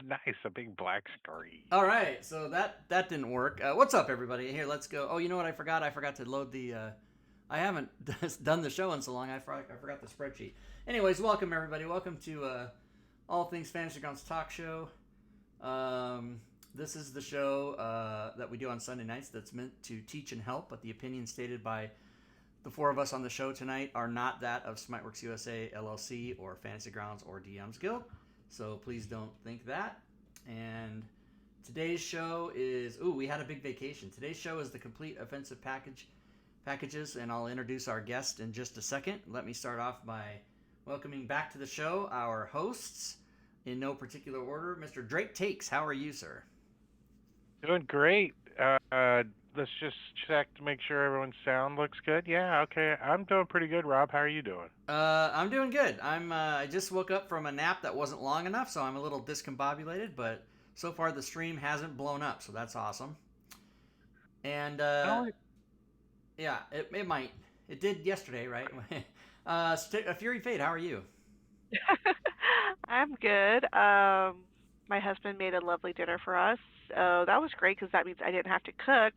nice. A big black screen. All right, so that didn't work. What's up, everybody? Here, let's go. Oh, you know what? I forgot. I forgot to load the. I haven't done the show in so long. I forgot the spreadsheet. Anyways, welcome everybody. Welcome to All Things Fantasy Grounds Talk Show. This is the show that we do on Sunday nights that's meant to teach and help, but the opinions stated by the four of us on the show tonight are not that of Smiteworks USA LLC or Fantasy Grounds or DM's Guild. So please don't think that. And today's show is we had a big vacation. Today's show is the complete offensive packages, and I'll introduce our guest in just a second. Let me start off by welcoming back to the show our hosts in no particular order. Mr. Drake Takes, how are you, sir? Doing great. Let's just check to make sure everyone's sound looks good. Yeah, okay. I'm doing pretty good, Rob. How are you doing? I'm doing good. I just woke up from a nap that wasn't long enough, so I'm a little discombobulated, but so far the stream hasn't blown up, so that's awesome. And Oh, yeah, it might. It did yesterday, right? Fury Fade, how are you? I'm good. My husband made a lovely dinner for us. So that was great because that means I didn't have to cook.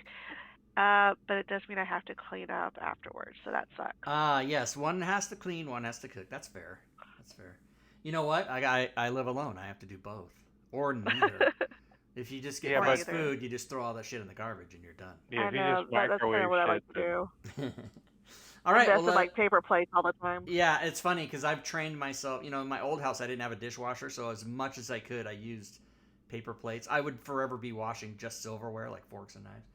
But it does mean I have to clean up afterwards. So that sucks. Yes, one has to clean, one has to cook. That's fair. That's fair. You know what? I live alone. I have to do both, or neither. If you just get yeah, but fast food, you just throw all that shit in the garbage and you're done. yeah, I if you know just that's kind microwave of what I shit, like to do. All right. Invest Well, in like paper plates all the time. yeah, it's funny because I've trained myself. In my old house, I didn't have a dishwasher, so as much as I could, I used paper plates. I would forever be washing just silverware, like forks and knives.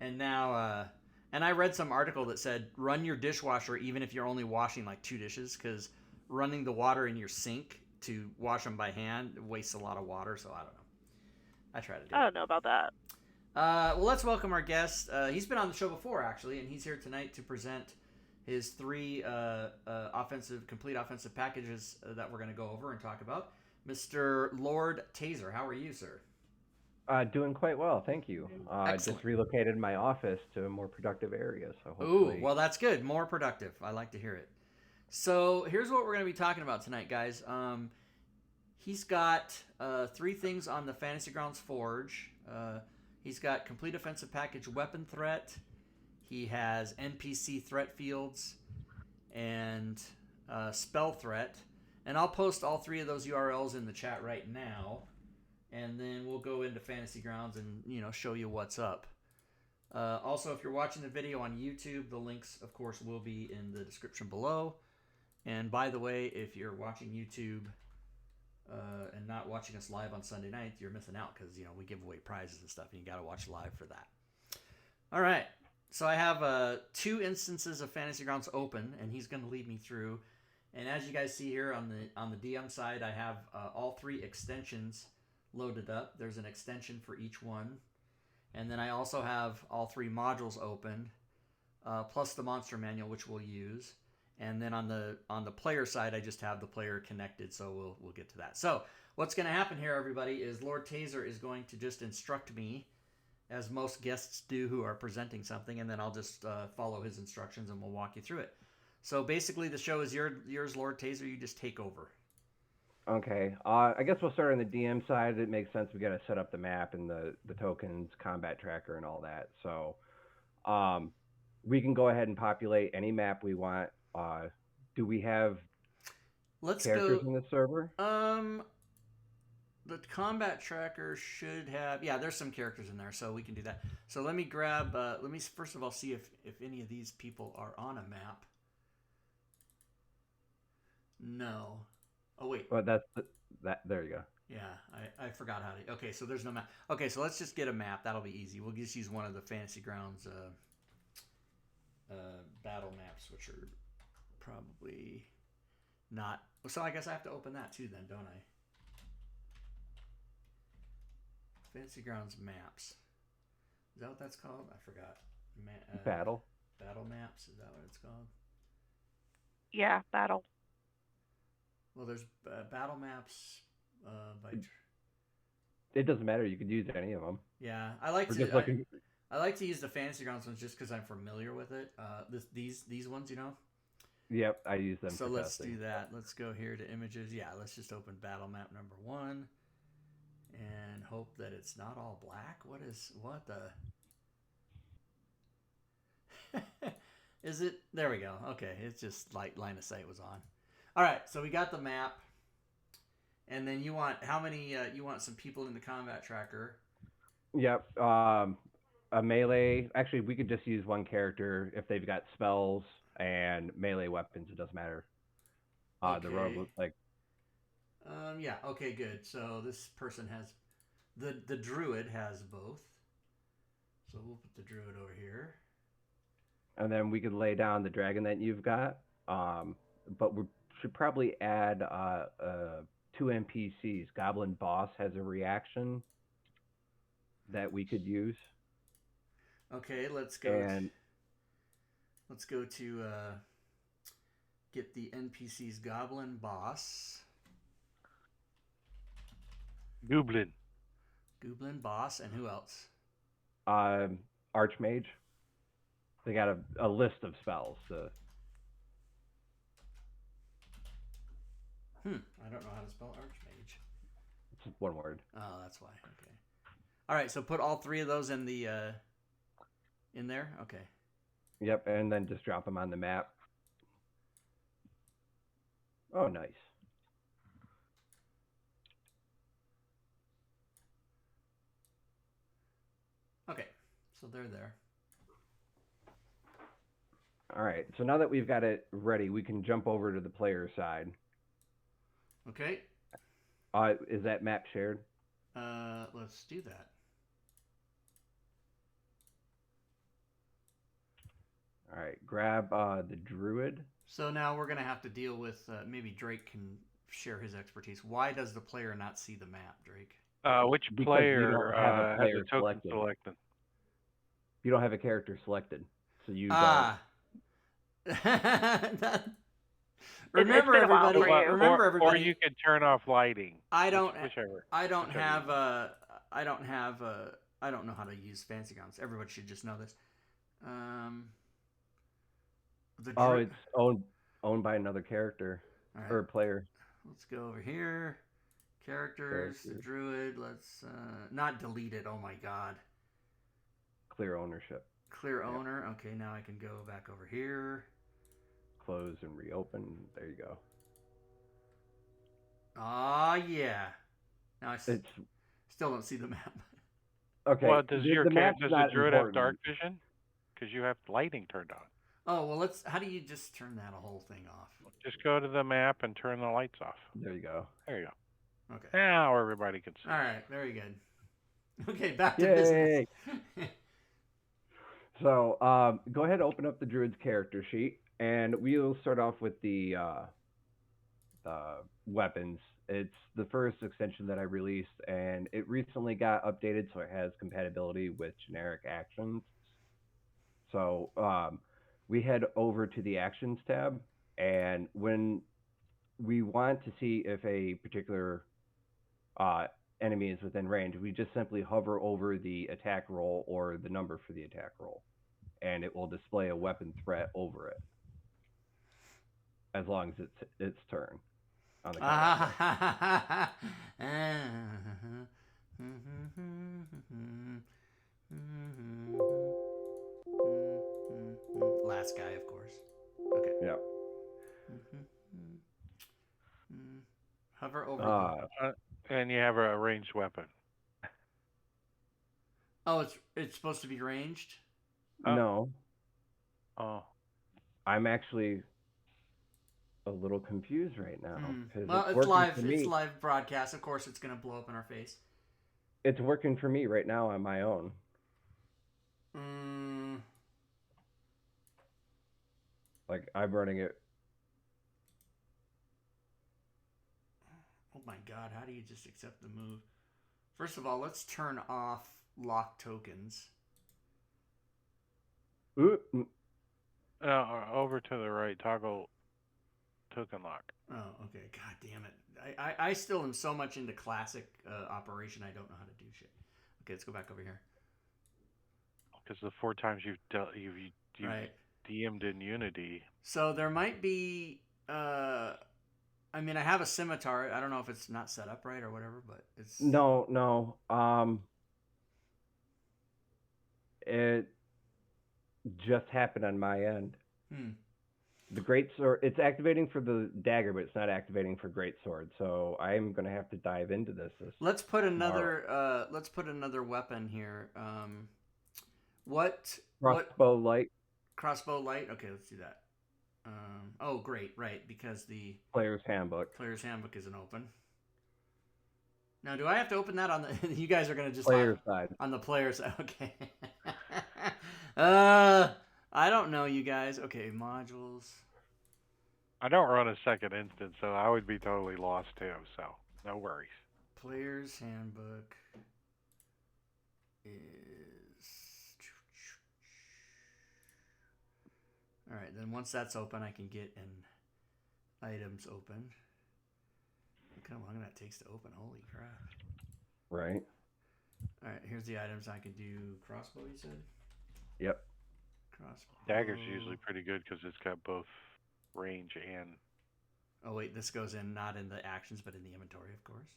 And now, and I read some article that said run your dishwasher even if you're only washing like two dishes, because running the water in your sink to wash them by hand wastes a lot of water. So I don't know. I try to do I it. don't know about that. Well, let's welcome our guest. He's been on the show before, actually, and he's here tonight to present his three complete offensive packages that we're going to go over and talk about. Mr. Lord Taser, how are you, sir? Doing quite well, thank you. Excellent. Just relocated my office to a more productive area, so Ooh, hopefully. well, that's good. More productive. I like to hear it. So here's what we're going to be talking about tonight, guys. He's got three things on the Fantasy Grounds Forge. He's got complete offensive package weapon threat. He has NPC threat fields and spell threat. And I'll post all three of those URLs in the chat right now. And then we'll go into Fantasy Grounds and show you what's up. Also, if you're watching the video on YouTube, the links, of course, will be in the description below. And by the way, if you're watching YouTube and not watching us live on Sunday night, you're missing out because we give away prizes and stuff, and you got to watch live for that. All right, so I have two instances of Fantasy Grounds open, and he's going to lead me through. And as you guys see here on the DM side, I have all three extensions loaded up. There's an extension for each one, and then I also have all three modules open, plus the monster manual, which we'll use. And then on the player side, I just have the player connected, so we'll get to that. So what's going to happen here, everybody, is Lord Taser is going to just instruct me, as most guests do who are presenting something, and then I'll just follow his instructions and we'll walk you through it. So basically, the show is yours, Lord Taser. You just take over. Okay, I guess we'll start on the DM side. It makes sense. We got to set up the map and the tokens, combat tracker, and all that. So, we can go ahead and populate any map we want. Do we have characters in the server? The combat tracker should have. Yeah, there's some characters in there, so we can do that. So let me grab. Let me first of all see if any of these people are on a map. No. Oh wait. Well, that. There you go. Yeah, I forgot how to. Okay, so there's no map. Okay, so let's just get a map. That'll be easy. We'll just use one of the Fantasy Grounds battle maps, which are probably not. So I guess I have to open that too, then, don't I? Fantasy Grounds maps. Is that what that's called? I forgot. Battle. Battle maps. Is that what it's called? Yeah, battle. Well, there's battle maps by. It doesn't matter. You could use any of them. Yeah, I like to. I like to use the Fantasy Grounds ones just because I'm familiar with it. These ones, Yep, I use them. So let's do that. Let's go here to images. Yeah, let's just open battle map number 1. hope that it's not all black. What the? Is it? There we go. Okay, it's just line of sight was on. All right, so we got the map, and then you want how many? You want some people in the combat tracker. Yep. A melee. Actually, we could just use one character if they've got spells and melee weapons. It doesn't matter. The rogue looks like. Yeah. Okay. Good. So this person has the druid has both. So we'll put the druid over here. And then we could lay down the dragon that you've got. But we should probably add 2 NPCs. Goblin Boss has a reaction that we could use. Okay, let's go. Let's go to get the NPC's Goblin Boss. Goblin Boss, and who else? Archmage. They got a list of spells. I don't know how to spell Archmage. It's one word. Oh, that's why. Okay. All right, so put all 3 of those in the in there. Okay. Yep, and then just drop them on the map. Oh, nice. Okay, so they're there. All right, so now that we've got it ready, we can jump over to the player side. Okay. Is that map shared? Let's do that. All right, grab the druid. So now we're going to have to deal with, maybe Drake can share his expertise. Why does the player not see the map, Drake? Which Because player, you don't have a has player a token selected? You don't have a character selected, so you Remember, everybody. Remember, everybody. Or you can turn off lighting. Whichever. I don't know how to use Fancy Grounds. Everybody should just know this. It's owned by another character or player. Let's go over here. Characters, druid. Let's not delete it. Oh my god. Clear ownership. Clear owner. Okay, now I can go back over here. Close and reopen. There you go. Yeah. Now I still don't see the map. Okay. Well, does the druid have dark vision? Because you have lighting turned on. Oh, well, how do you just turn that whole thing off? Just go to the map and turn the lights off. There you go. There you go. Okay. Now everybody can see. All right, very good. Okay, back to business. So, go ahead and open up the druid's character sheet, and we'll start off with the weapons. It's the first extension that I released, and it recently got updated, so it has compatibility with generic actions. So, we head over to the Actions tab, and when we want to see if a particular enemy is within range, we just simply hover over the attack roll or the number for the attack roll, and it will display a weapon threat over it, as long as it's its turn on the combat. Last guy, of course. Okay. Yep. Hover over. And you have a ranged weapon. Oh, it's supposed to be ranged? No. Oh. I'm actually a little confused right now. Well, it's live. It's live broadcast. Of course, it's going to blow up in our face. It's working for me right now on my own. Like, I'm running it. Oh my god, how do you just accept the move? First of all, let's turn off lock tokens. Over to the right, toggle token lock. Oh, okay. God damn it. I still am so much into classic operation, I don't know how to do shit. Okay, let's go back over here. Because the 4 times you've DM'd in Unity. So there might be... I I mean, I have a scimitar. I don't know if it's not set up right or whatever, but it's No. It just happened on my end. The great sword, it's activating for the dagger, but it's not activating for great sword. So I'm gonna have to dive into this. Let's put another weapon here. What Crossbow light. Crossbow light? Okay, let's do that. Oh, great, right, because the Player's handbook. Player's handbook isn't open. Now, do I have to open that on the? You guys are gonna just player side. On the player side, okay. I don't know, you guys. Okay, modules. I don't run a second instance, so I would be totally lost too. So no worries. Player's handbook is. All right, then once that's open, I can get an items open. Look how long that takes to open. Holy crap. Right. All right, here's the items I can do. Crossbow, you said? Yep. Crossbow. Dagger's usually pretty good because it's got both range and... Oh, wait, this goes in not in the actions, but in the inventory, of course.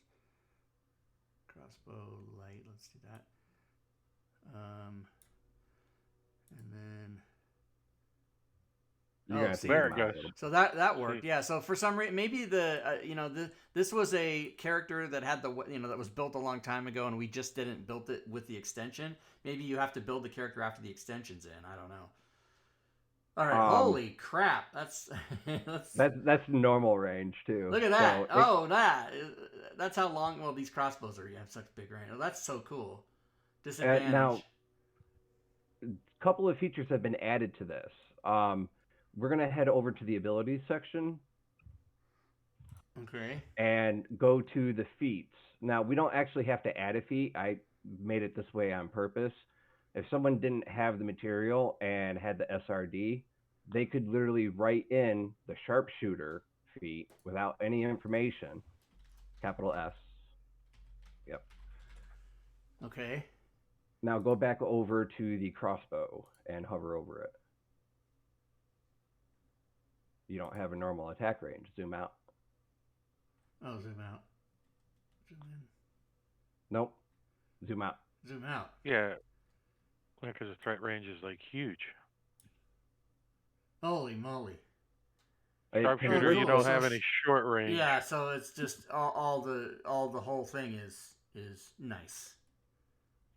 Crossbow, light, let's do that. And then... There it goes. So that worked, yeah. So for some reason, maybe this was a character that had that was built a long time ago, and we just didn't build it with the extension. Maybe you have to build the character after the extension's in. I don't know. All right, holy crap! That's normal range too. Look at that! So that's how long. Well, these crossbows are. You have such big range. Oh, that's so cool. Disadvantage. Now, a couple of features have been added to this. We're going to head over to the abilities section. Okay. And go to the feats. Now, we don't actually have to add a feat. I made it this way on purpose. If someone didn't have the material and had the SRD, they could literally write in the sharpshooter feat without any information. Capital S. Yep. Okay. Now go back over to the crossbow and hover over it. You don't have a normal attack range. Zoom out. Oh, zoom out. Zoom in. Nope. Zoom out. Zoom out. Yeah. Because the threat range is like huge. Holy moly. Sharpshooter, you don't have any short range. Yeah, so it's just all the whole thing is nice.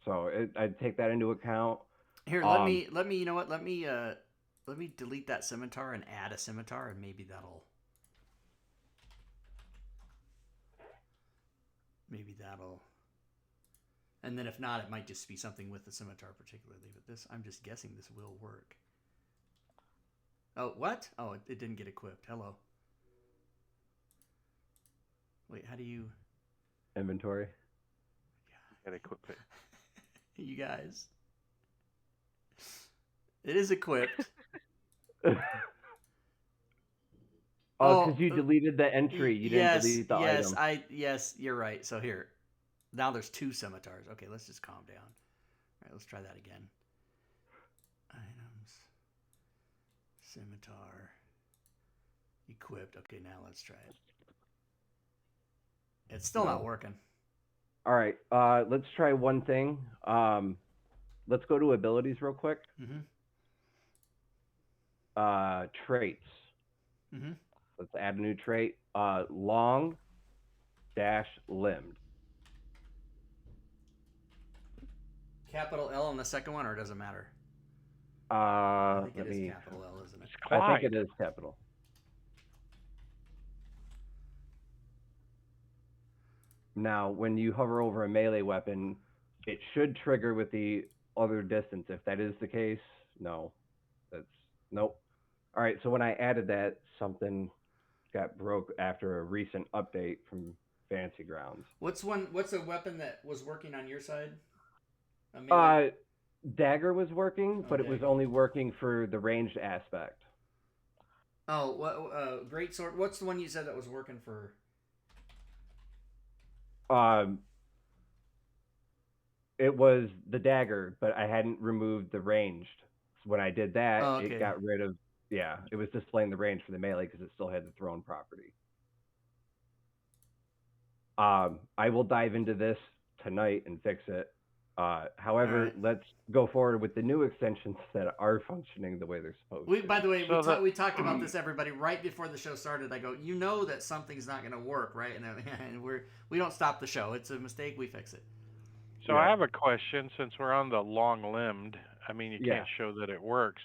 So I'd take that into account. Here, let me you know what? Let me delete that scimitar and add a scimitar, and maybe that'll and then if not, it might just be something with the scimitar particularly, but this, I'm just guessing this will work. Oh, what? Oh, it didn't get equipped. Hello. Wait, how do you... Inventory. Yeah, gotta equip it. You guys. It is equipped. Because you deleted the entry. You didn't delete the item. Yes, you're right. So here. Now there's two scimitars. Okay, let's just calm down. All right, let's try that again. Items. Scimitar. Equipped. Okay, now let's try it. It's still not working. All right, let's try one thing. Let's go to abilities real quick. Traits. Let's add a new trait. Long dash limbed. Capital L on the second one, or does it matter? I think it is capital L, isn't it? I think it is capital. Now, when you hover over a melee weapon, it should trigger with the other distance. If that is the case, no. Nope. All right, so when I added that, something got broke after a recent update from Fantasy Grounds. What's a weapon that was working on your side? Dagger was working, but it was only working for the ranged aspect. Oh, great sword. What's the one you said that was working for? It was the dagger, but I hadn't removed the ranged. So when I did that, it got rid of. Yeah, it was displaying the range for the melee because it still had the thrown property. I will dive into this tonight and fix it. However, right. let's go forward with the new extensions that are functioning the way they're supposed to. By the way, So the we talked about this, everybody, right before the show started. I go, you know that something's not going to work, right? And we don't stop the show. It's a mistake. We fix it. So I have a question since we're on the long-limbed. I mean, you Yeah. can't show that it works.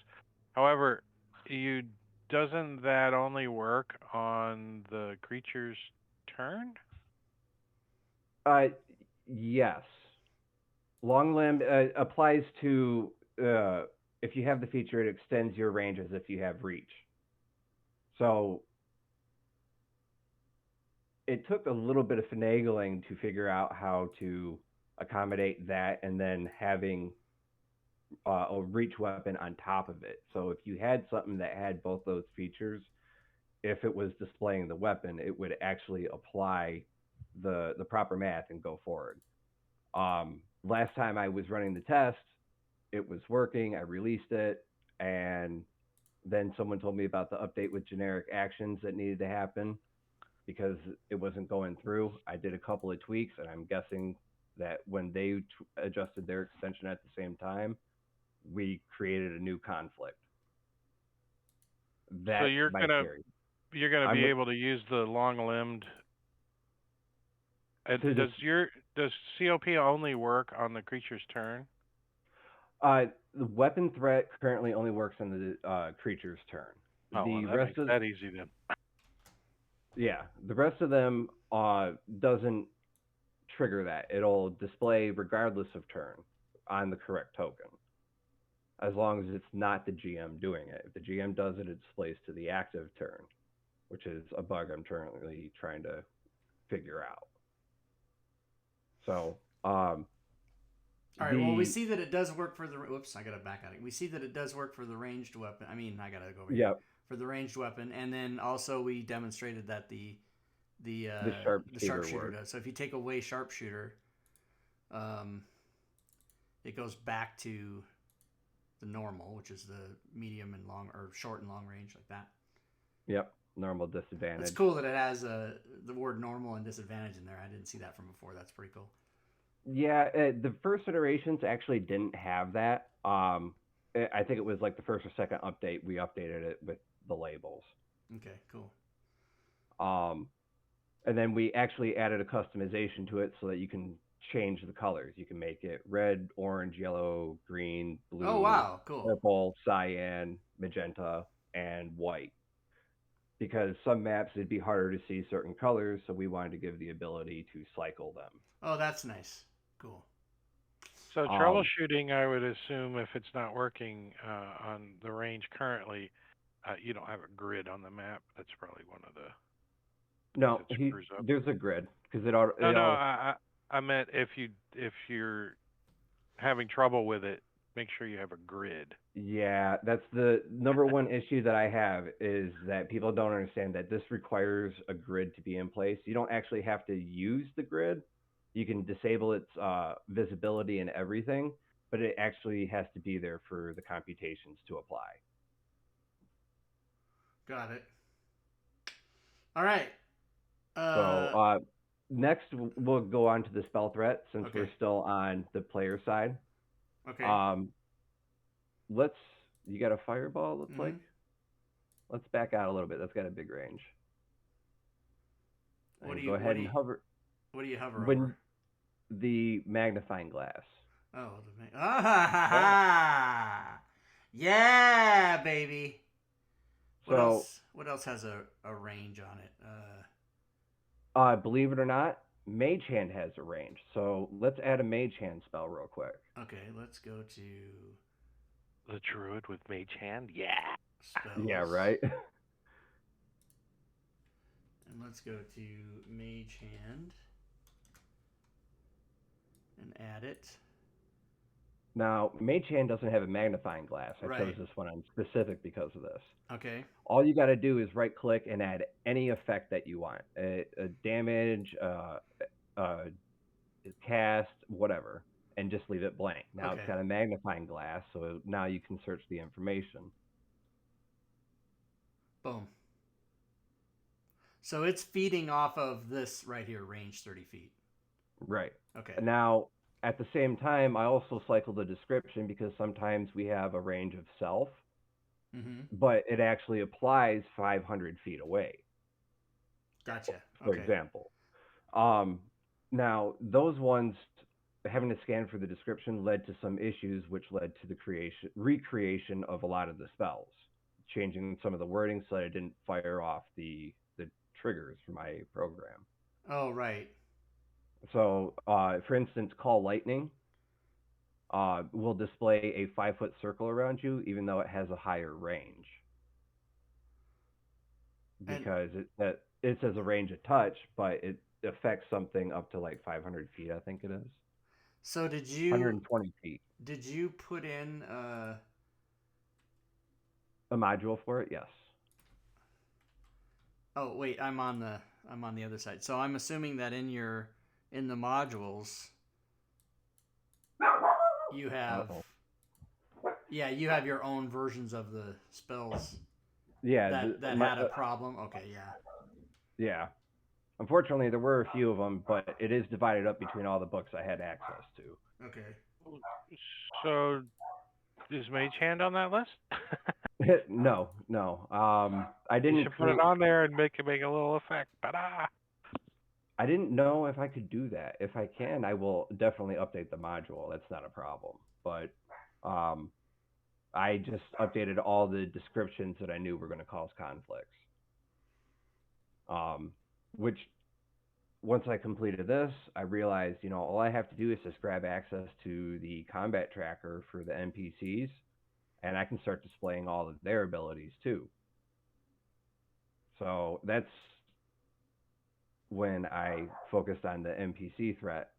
However, you doesn't that only work on the creature's turn? Yes. Long limb applies to if you have the feature, it extends your range as if you have reach. So it took a little bit of finagling to figure out how to accommodate that, and then having a reach weapon on top of it. So if you had something that had both those features, if it was displaying the weapon, it would actually apply the proper math and go forward. Last time I was running the test, it was working. I released it, and then someone told me about the update with generic actions that needed to happen because it wasn't going through. I did a couple of tweaks, and I'm guessing that when they adjusted their extension at the same time, we created a new conflict. So That's my theory. you're gonna I'm be able to use the long-limbed. to just Does COP only work on the creature's turn? the weapon threat currently only works on the creature's turn. Oh, well, The that rest makes of that easy then. the rest of them doesn't trigger that. It'll display regardless of turn on the correct token, as long as it's not the GM doing it. If the GM does it, it displays to the active turn, which is a bug I'm currently trying to figure out. So, all right. Well, we see that it does work for the. Whoops, I gotta back out. We see that it does work for the ranged weapon. I mean, I gotta go over here for the ranged weapon, and then also we demonstrated that the sharpshooter does. So if you take away sharpshooter, it goes back to the normal, which is the medium and long, or short and long range, like that. Yep, normal disadvantage. It's cool that it has the word normal and disadvantage in there. I didn't see that from before. That's pretty cool. Yeah, the first iterations actually didn't have that. I think it was like the first or second update we updated it with the labels. Okay, cool. And then we actually added a customization to it so that you can change the colors. You can make it red, orange, yellow, green, blue, oh wow, cool, purple, cyan, magenta, and white. Because some maps it'd be harder to see certain colors, so we wanted to give the ability to cycle them. Oh, that's nice. Cool. So troubleshooting, I would assume if it's not working on the range currently, you don't have a grid on the map. That's probably one of the. No, there's a grid because it all. I meant if you're having trouble with it, make sure you have a grid. Yeah, that's the number one issue that I have is that people don't understand that this requires a grid to be in place. You don't actually have to use the grid. You can disable its visibility and everything, but it actually has to be there for the computations to apply. Got it. All right. So next we'll go on to the spell threat since we're still on the player side. Okay. You got a fireball, looks like? Let's back out a little bit. That's got a big range. Go ahead and hover. What do you hover over? The magnifying glass. Oh, yeah, baby. What else has a range on it? Believe it or not, Mage Hand has a range. So let's add a Mage Hand spell real quick. Okay, let's go to the Druid with Mage Hand. Yeah. Spells. Yeah, right. And let's go to Mage Hand and add it. Now, Mage Hand doesn't have a magnifying glass. I chose this one on specific because of this. Okay. All you got to do is right click and add any effect that you want. A damage, cast, whatever, and just leave it blank. Now it's got a magnifying glass, so now you can search the information. Boom. So it's feeding off of this right here, range 30 feet. Right. Okay. Now, at the same time, I also cycle the description because sometimes we have a range of self, but it actually applies 500 feet away. Gotcha. For example. Now, those ones having to scan for the description led to some issues, which led to the recreation of a lot of the spells, changing some of the wording so that it didn't fire off the triggers for my program. Oh, right. So, for instance, Call Lightning will display a 5-foot circle around you, even though it has a higher range, because it says a range of touch, but it affects something up to like 500 feet, I think it is. So did you 120 feet? Did you put in a module for it? Yes. Oh wait, I'm on the other side. So I'm assuming that in the modules you have you have your own versions of the spells. Yeah, that had a problem. Okay, yeah. Yeah. Unfortunately, there were a few of them, but it is divided up between all the books I had access to. Okay. So, is Mage Hand on that list? No. I didn't. You should put it on there and make a little effect. I didn't know if I could do that. If I can, I will definitely update the module. That's not a problem. But I just updated all the descriptions that I knew were going to cause conflicts. Which, once I completed this, I realized, all I have to do is just grab access to the combat tracker for the NPCs, and I can start displaying all of their abilities too. So that's when I focused on the NPC threat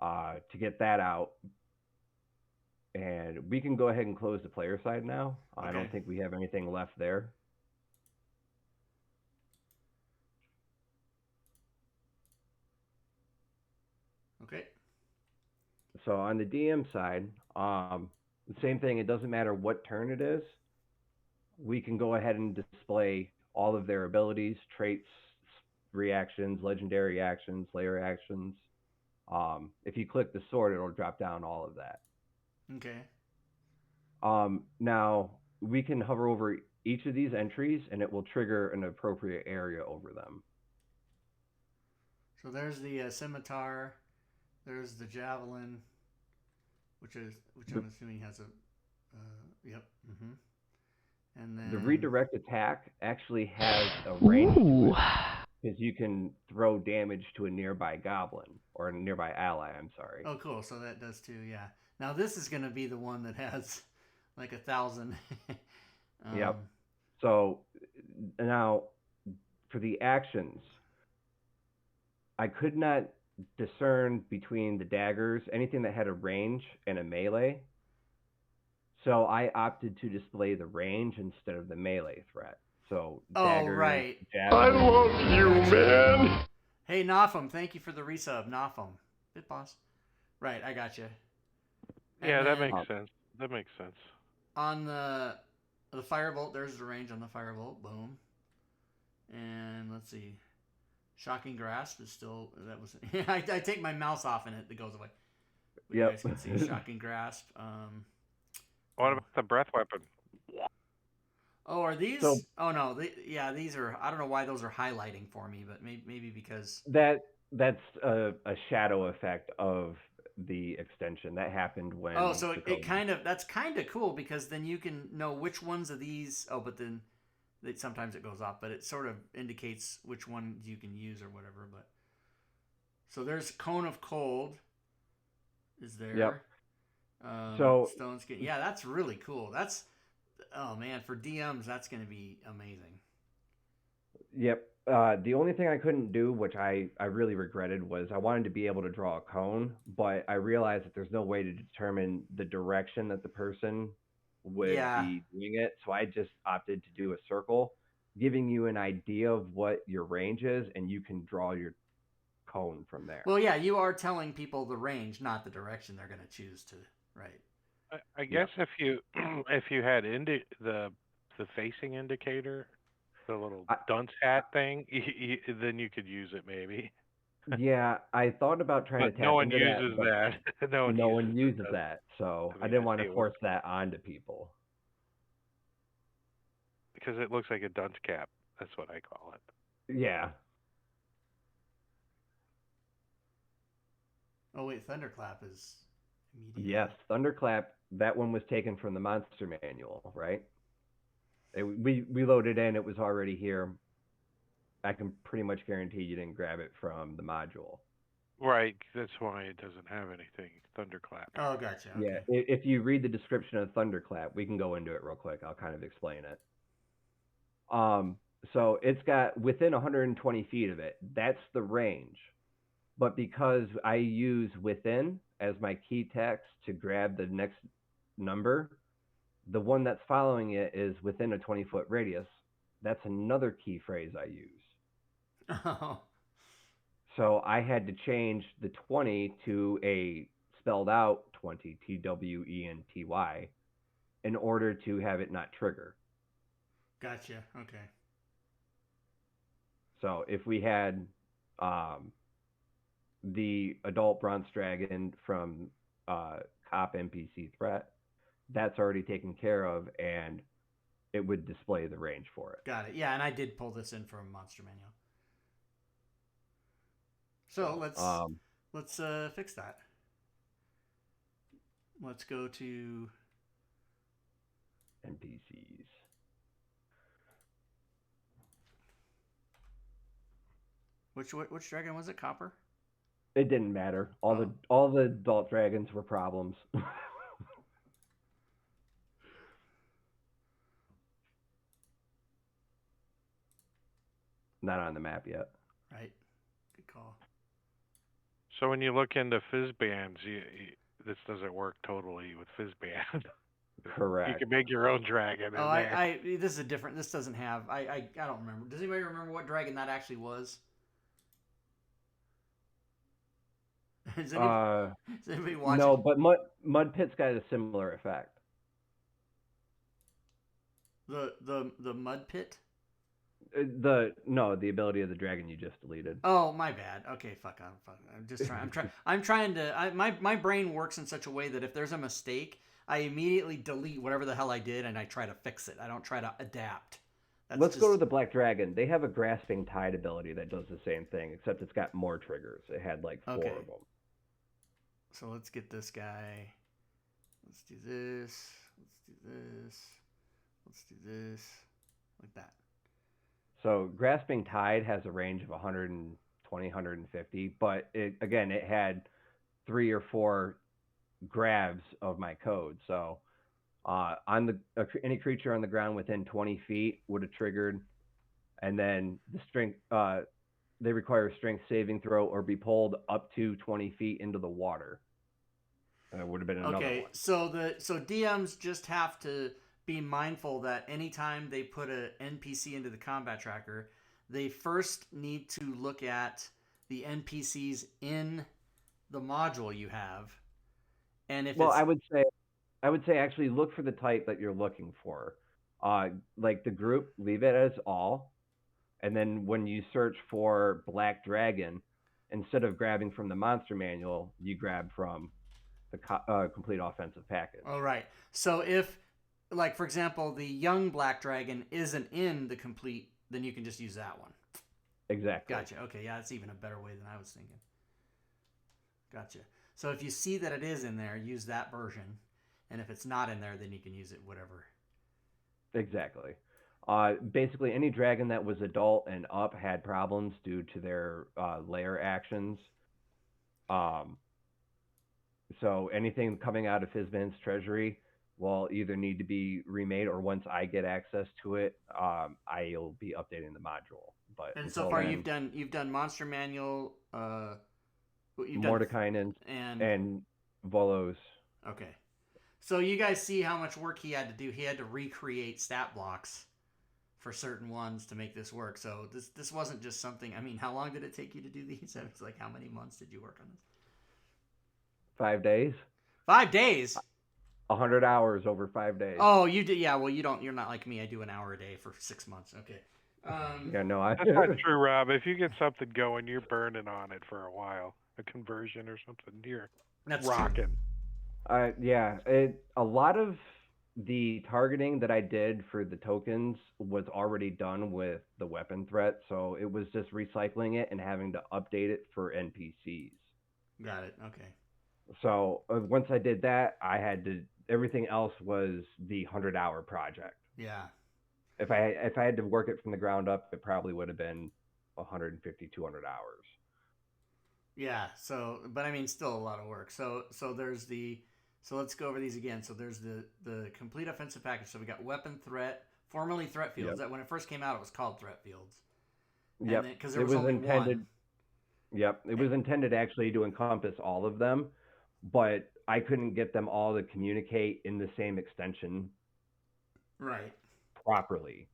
to get that out. And we can go ahead and close the player side now. Okay. I don't think we have anything left there. Okay. So on the DM side, the same thing. It doesn't matter what turn it is. We can go ahead and display all of their abilities, traits, reactions, legendary actions, layer actions. If you click the sword, it'll drop down all of that. Okay. Now, we can hover over each of these entries, and it will trigger an appropriate area over them. So there's the scimitar. There's the javelin, which I'm assuming has a yep. And then the redirect attack actually has a range because you can throw damage to a nearby goblin or a nearby ally. I'm sorry. Oh, cool. So that does too. Yeah. Now this is going to be the one that has like 1,000. Yep. So now for the actions, I could not discern between the daggers, anything that had a range and a melee. So I opted to display the range instead of the melee threat. So daggers, right. javelin. I love you, man. Hey, Nafum, thank you for the resub, Nafum. Bit boss. Right, I got you. Yeah, that makes sense. That makes sense. On the firebolt, there's the range on the firebolt. Boom. And let's see. Shocking Grasp is still... That was. I take my mouse off and it goes away. But you guys can see Shocking Grasp. What about the breath weapon? Oh, are these... oh, no. These are... I don't know why those are highlighting for me, but maybe because... That's a shadow effect of the extension. That happened when... Oh, so that's kind of cool because then you can know which ones of these... Oh, but then sometimes it goes off, but it sort of indicates which one you can use or whatever. But so there's Cone of Cold is there. Yep. So Stone Skin. Yeah, that's really cool. That's... Oh, man, for DMs, that's going to be amazing. Yep. The only thing I couldn't do, which I really regretted, was I wanted to be able to draw a cone, but I realized that there's no way to determine the direction that the person would be doing it. So I just opted to do a circle, giving you an idea of what your range is, and you can draw your cone from there. Well, yeah, you are telling people the range, not the direction they're going to choose to, right? I guess if you had the facing indicator, The little I, dunce hat thing. Then you could use it maybe. yeah, I thought about trying But to no tap one into that, uses but that. No one no uses one the uses dunce. that, so I I mean, didn't I want see to it force that onto people. because it looks like a dunce cap. That's what I call it. Yeah. Oh wait, Thunderclap is immediately. Yes, Thunderclap. That one was taken from the monster manual, right? We loaded in. It was already here. I can pretty much guarantee you didn't grab it from the module. Right. That's why it doesn't have anything. Thunderclap. Oh, gotcha. Okay. Yeah, if you read the description of Thunderclap, we can go into it real quick. I'll kind of explain it. So it's got within 120 feet of it. That's the range. But because I use within as my key text to grab the next number, the one that's following it is within a 20-foot radius. That's another key phrase I use. Oh. So I had to change the 20 to a spelled out 20, TWENTY, in order to have it not trigger. Gotcha. Okay. So if we had the adult bronze dragon from Cop NPC threat, that's already taken care of, and it would display the range for it. Got it. Yeah, and I did pull this in from Monster Manual. So let's fix that. Let's go to NPCs. Which dragon was it? Copper? It didn't matter. All the adult dragons were problems. Not on the map yet. Right. Good call. So when you look into Fizzbands, this doesn't work totally with Fizzband. Correct. You can make your own dragon. Oh, this is a different. This doesn't have. I don't remember. Does anybody remember what dragon that actually was? Is anybody watching? No, but Mud Pit's got a similar effect. The Mud Pit. The ability of the dragon you just deleted. Oh, my bad. Okay, fuck. I'm just trying. I'm trying to. My brain works in such a way that if there's a mistake, I immediately delete whatever the hell I did and I try to fix it. I don't try to adapt. Let's go to the Black Dragon. They have a Grasping Tide ability that does the same thing, except it's got more triggers. It had like 4 of them. So let's get this guy. Let's do this. Let's do this. Let's do this. Like that. So Grasping Tide has a range of 120, 150, but it had 3 or 4 grabs of my code. So any creature on the ground within 20 feet would have triggered, and then the strength they require a strength saving throw or be pulled up to 20 feet into the water. And it would have been another one. Okay, so DMs just have to be mindful that anytime they put an NPC into the combat tracker, they first need to look at the NPCs in the module you have. And if I would say actually look for the type that you're looking for. Like the group, leave it as all. And then when you search for Black Dragon, instead of grabbing from the monster manual, you grab from the complete offensive package. Oh, right. So if, like, for example, the young Black Dragon isn't in the complete, then you can just use that one. Exactly. Gotcha. Okay, yeah, that's even a better way than I was thinking. Gotcha. So if you see that it is in there, use that version. And if it's not in there, then you can use it whatever. Exactly. Basically, any dragon that was adult and up had problems due to their lair actions. So anything coming out of Fizzband's treasury will either need to be remade, or once I get access to it, I'll be updating the module. But and so far, you've done Monster Manual, Mordekainen and Volos. Okay. So you guys see how much work he had to do. He had to recreate stat blocks for certain ones to make this work. So this wasn't just something. I mean, how long did it take you to do these? It's like, how many months did you work on this? 5 days. 5 days. 100 hours over 5 days. Oh, you did. Yeah. Well, you don't. You're not like me. I do an hour a day for 6 months. Okay. Yeah, no, That's not true, Rob. If you get something going, you're burning on it for a while. A conversion or something. You're That's rocking. yeah, a lot of the targeting that I did for the tokens was already done with the weapon threat, so it was just recycling it and having to update it for NPCs. Got it. Okay. So once I did that, I had to. Everything else was the 100-hour project. Yeah. If I had to work it from the ground up, it probably would have been 150, 200 hours. Yeah. So, but I mean, still a lot of work. So there's the. So let's go over these again. So there's the complete offensive package. So we got weapon threat, formerly threat fields. Yep. That when it first came out, it was called threat fields. Yep. Because there was only intended. one. Yep. It was intended actually to encompass all of them, but I couldn't get them all to communicate in the same extension Right. properly,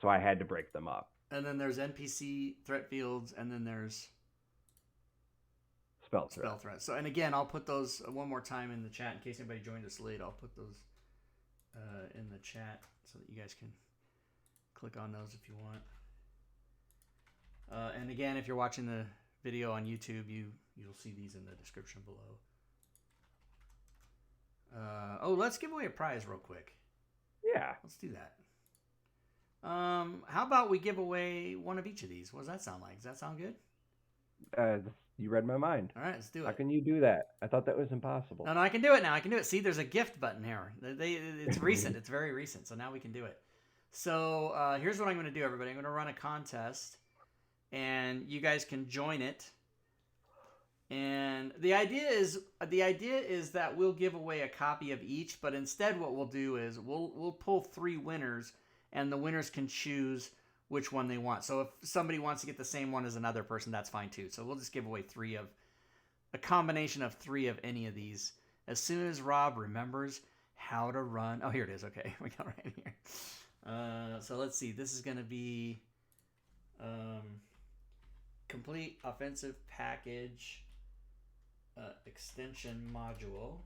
so I had to break them up. And then there's NPC threat fields, and then there's Spell threat. So, and again, I'll put those one more time in the chat in case anybody joined us late. I'll put those in the chat so that you guys can click on those if you want. And again, if you're watching the video on YouTube, you'll see these in the description below. Let's give away a prize real quick. Yeah. Let's do that. How about we give away one of each of these? What does that sound like? Does that sound good? You read my mind. All right, let's do it. How can you do that? I thought that was impossible. No, I can do it now. I can do it. See, there's a gift button here. It's recent. It's very recent. So now we can do it. So here's what I'm going to do, everybody. I'm going to run a contest, and you guys can join it. And the idea is that we'll give away a copy of each, but instead what we'll do is we'll pull 3 winners, and the winners can choose which one they want. So if somebody wants to get the same one as another person, that's fine too. So we'll just give away a combination of 3 of any of these. As soon as Rob remembers how to run. Oh, here it is. Okay, we got it right here. So let's see. This is going to be complete offensive package extension module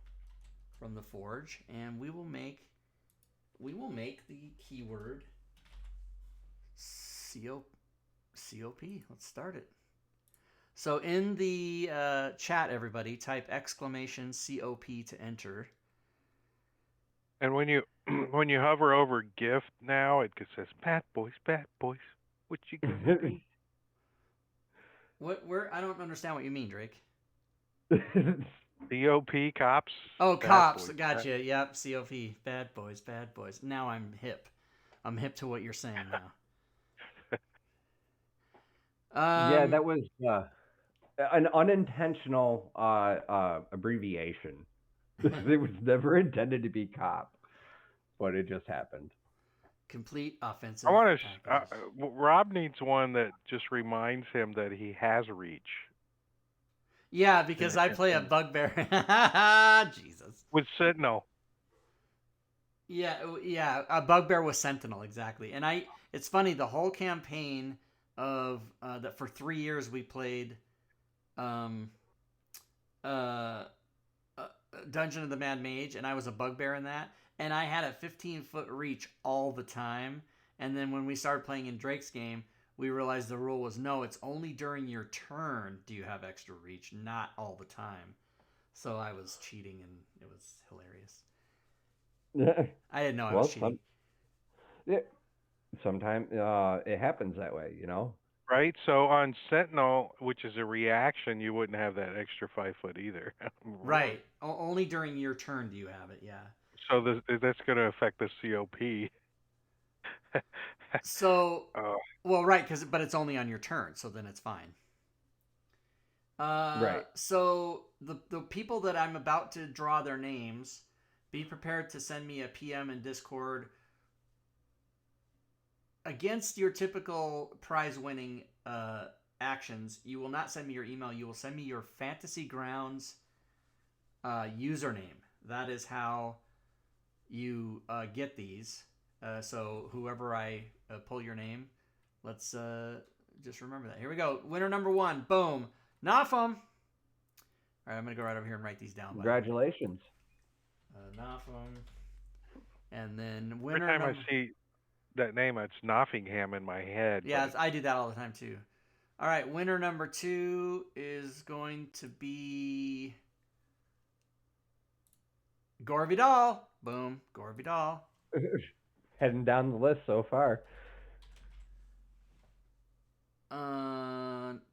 from the Forge, and we will make the keyword COP. Let's start it. So in the chat, everybody type exclamation COP to enter. And when you hover over gift now, it says bad boys, what you gonna be? Where I don't understand what you mean, Drake. COP, cops. Oh, cops. Gotcha. Yep. COP. Bad boys. Now I'm hip. I'm hip to what you're saying now. Yeah, that was an unintentional abbreviation. It was never intended to be cop, but it just happened. Complete offensive. I want to. Rob needs one that just reminds him that he has reach. Yeah, because I play a bugbear. Jesus. With Sentinel. Yeah, a bugbear with Sentinel, exactly. And it's funny, the whole campaign of that for 3 years we played Dungeon of the Mad Mage, and I was a bugbear in that, and I had a 15-foot reach all the time. And then when we started playing in Drake's game, we realized the rule was no, it's only during your turn do you have extra reach, not all the time. So I was cheating, and it was hilarious. I didn't know I was cheating. Sometimes it happens that way, you know? Right? So on Sentinel, which is a reaction, you wouldn't have that extra 5 foot either. Right. Only during your turn do you have it, yeah. So that's going to affect the COP. So, well, right, but it's only on your turn, so then it's fine. Right. So the people that I'm about to draw their names, be prepared to send me a PM in Discord. Against your typical prize-winning actions, you will not send me your email. You will send me your Fantasy Grounds username. That is how you get these. So whoever I pull your name, let's just remember that. Here we go. Winner number 1. Boom. Nafum. All right, I'm going to go right over here and write these down. Congratulations. Nafum. And then winner Every time number... I see that name. It's Nottingham in my head. Yeah, but I do that all the time too. All right, winner number 2 is going to be Gore Vidal. Boom, Gore Vidal. Heading down the list so far.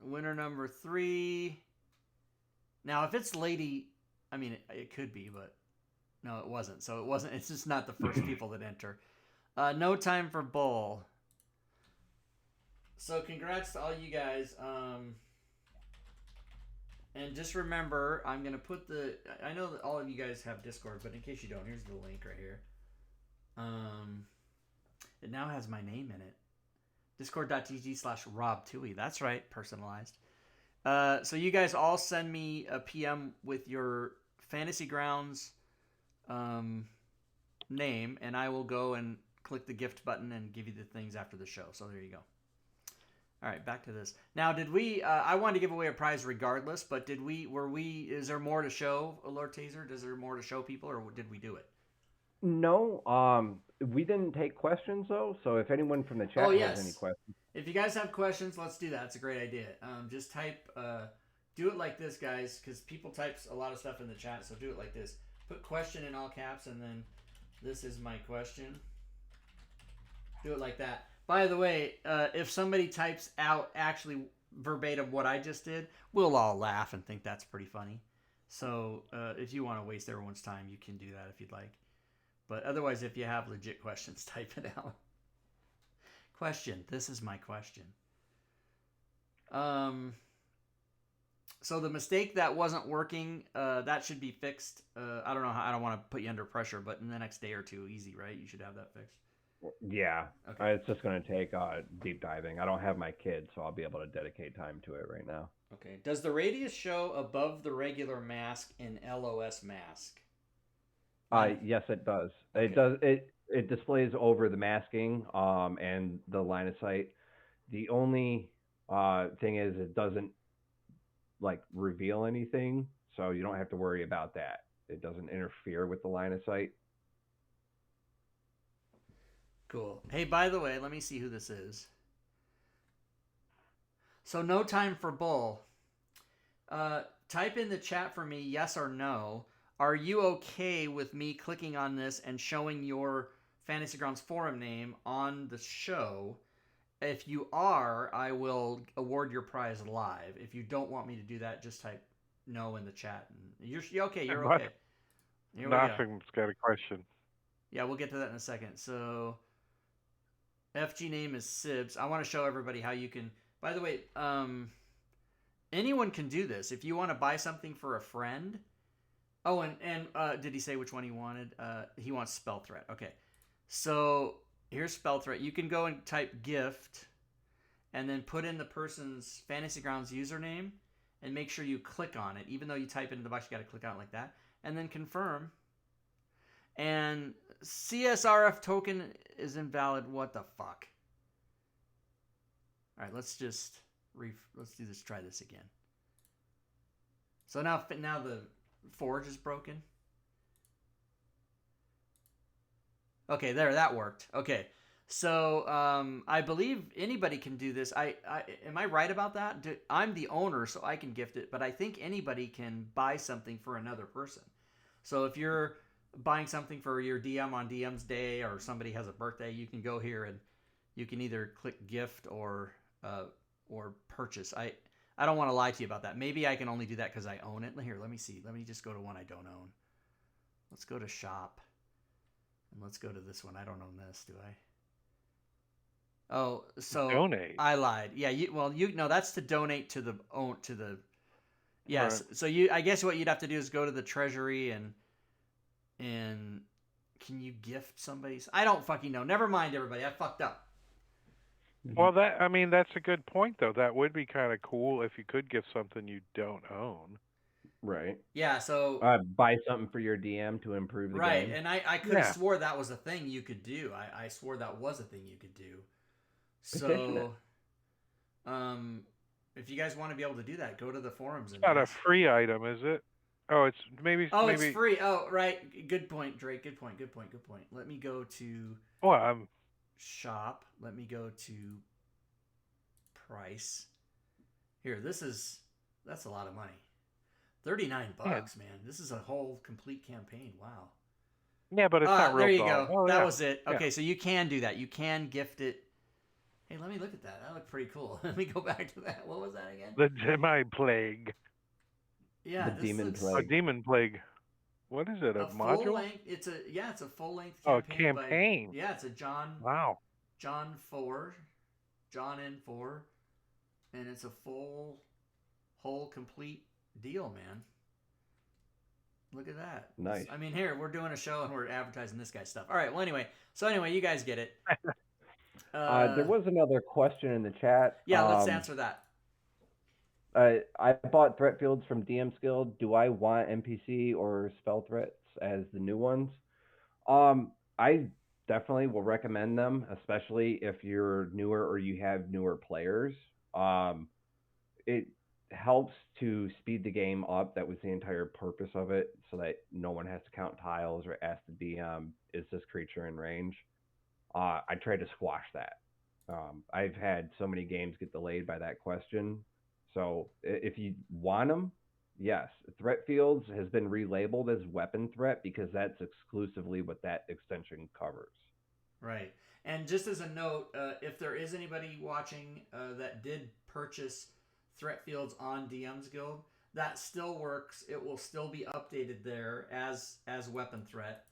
Winner number 3. Now, if it's Lady, I mean, it could be, but no, it wasn't. So it wasn't. It's just not the first people that enter. No Time for Bull. So congrats to all you guys. And just remember, I'm going to put I know that all of you guys have Discord, but in case you don't, here's the link right here. It now has my name in it. Discord.gg/RobTui. That's right, personalized. So you guys all send me a PM with your Fantasy Grounds name, and I will go and click the gift button and give you the things after the show. So there you go. All right, back to this. Now, did we? I wanted to give away a prize regardless, but did we? Were we? Is there more to show, Lord Taser? Is there more to show people, or did we do it? No, we didn't take questions though. So if anyone from the chat has any questions, if you guys have questions, let's do that. It's a great idea. Just type. Do it like this, guys, because people type a lot of stuff in the chat. So do it like this. Put question in all caps, and then this is my question. Do it like that. By the way, if somebody types out actually verbatim what I just did, we'll all laugh and think that's pretty funny. So if you want to waste everyone's time, you can do that if you'd like. But otherwise, if you have legit questions, type it out. Question. This is my question. So the mistake that wasn't working, that should be fixed. I don't know. I don't want to put you under pressure, but in the next day or two, easy, right? You should have that fixed. Yeah. Okay. It's just going to take deep diving. I don't have my kids, so I'll be able to dedicate time to it right now. Okay. Does the radius show above the regular mask in LOS mask? Yes, it does. Okay. It does. It displays over the masking and the line of sight. The only thing is it doesn't like reveal anything, so you don't have to worry about that. It doesn't interfere with the line of sight. Cool. Hey, by the way, let me see who this is. So No Time for Bull. Type in the chat for me yes or no. Are you okay with me clicking on this and showing your Fantasy Grounds forum name on the show? If you are, I will award your prize live. If you don't want me to do that, just type no in the chat. You're okay. You're okay. Nothing's got a question. Yeah, we'll get to that in a second. So FG name is Sibs. I want to show everybody how you can. By the way, anyone can do this. If you want to buy something for a friend. Oh, and did he say which one he wanted? He wants Spell Threat. Okay. So here's Spell Threat. You can go and type gift and then put in the person's Fantasy Grounds username and make sure you click on it. Even though you type it in the box, you got to click on it like that. And then confirm. And CSRF token is invalid. What the fuck? All right, let's just let's do this. Try this again. So now the forge is broken. Okay, there, that worked. Okay, so I believe anybody can do this. Am I right about that? I'm the owner, so I can gift it, but I think anybody can buy something for another person. So if you're buying something for your DM on DM's day, or somebody has a birthday, you can go here and you can either click gift or purchase. I don't want to lie to you about that. Maybe I can only do that because I own it. Here, let me see. Let me just go to one I don't own. Let's go to shop. And let's go to this one. I don't own this, do I? Oh, so donate. I lied. Yeah, that's to donate to the yes. Right. So I guess what you'd have to do is go to the treasury and can you gift somebody's? I don't fucking know. Never mind, everybody. I fucked up. Well, that's a good point, though. That would be kind of cool if you could give something you don't own. Right. Yeah, so buy something for your DM to improve the game. Right, and I could have swore that was a thing you could do. I swore that was a thing you could do. So, if you guys want to be able to do that, go to the forums. It's not a free item, is it? Oh, it's maybe. Oh, it's free. Oh, right. Good point, Drake. Good point. Let me go to. Well, shop. Let me go to price. Here, that's a lot of money. $39, man. This is a whole complete campaign. Wow. Yeah, but it's not real there you gold. go. Oh, that yeah. was it. Okay, Yeah. so you can do that. You can gift it. Hey, let me look at that. That looked pretty cool. Let me go back to that. What was that again? The Demi Plague. Yeah, The Demon looks Plague. A Demon Plague. What is it? A module? full length. It's a full length Oh, campaign. campaign. Yeah, it's a John 4, John N4, and it's a whole complete deal, man. Look at that. Nice. I mean, here we're doing a show and we're advertising this guy's stuff. All right. Well, anyway, you guys get it. There was another question in the chat. Yeah, let's answer that. I bought threat fields from DM's Guild. Do I want NPC or spell threats as the new ones? I definitely will recommend them, especially if you're newer or you have newer players. It helps to speed the game up. That was the entire purpose of it, so that no one has to count tiles or ask the DM, is this creature in range? I try to squash that. I've had so many games get delayed by that question. So if you want them, yes. Threat fields has been relabeled as weapon threat because that's exclusively what that extension covers. Right. And just as a note, if there is anybody watching that did purchase threat fields on DM's Guild, that still works. It will still be updated there as weapon threat.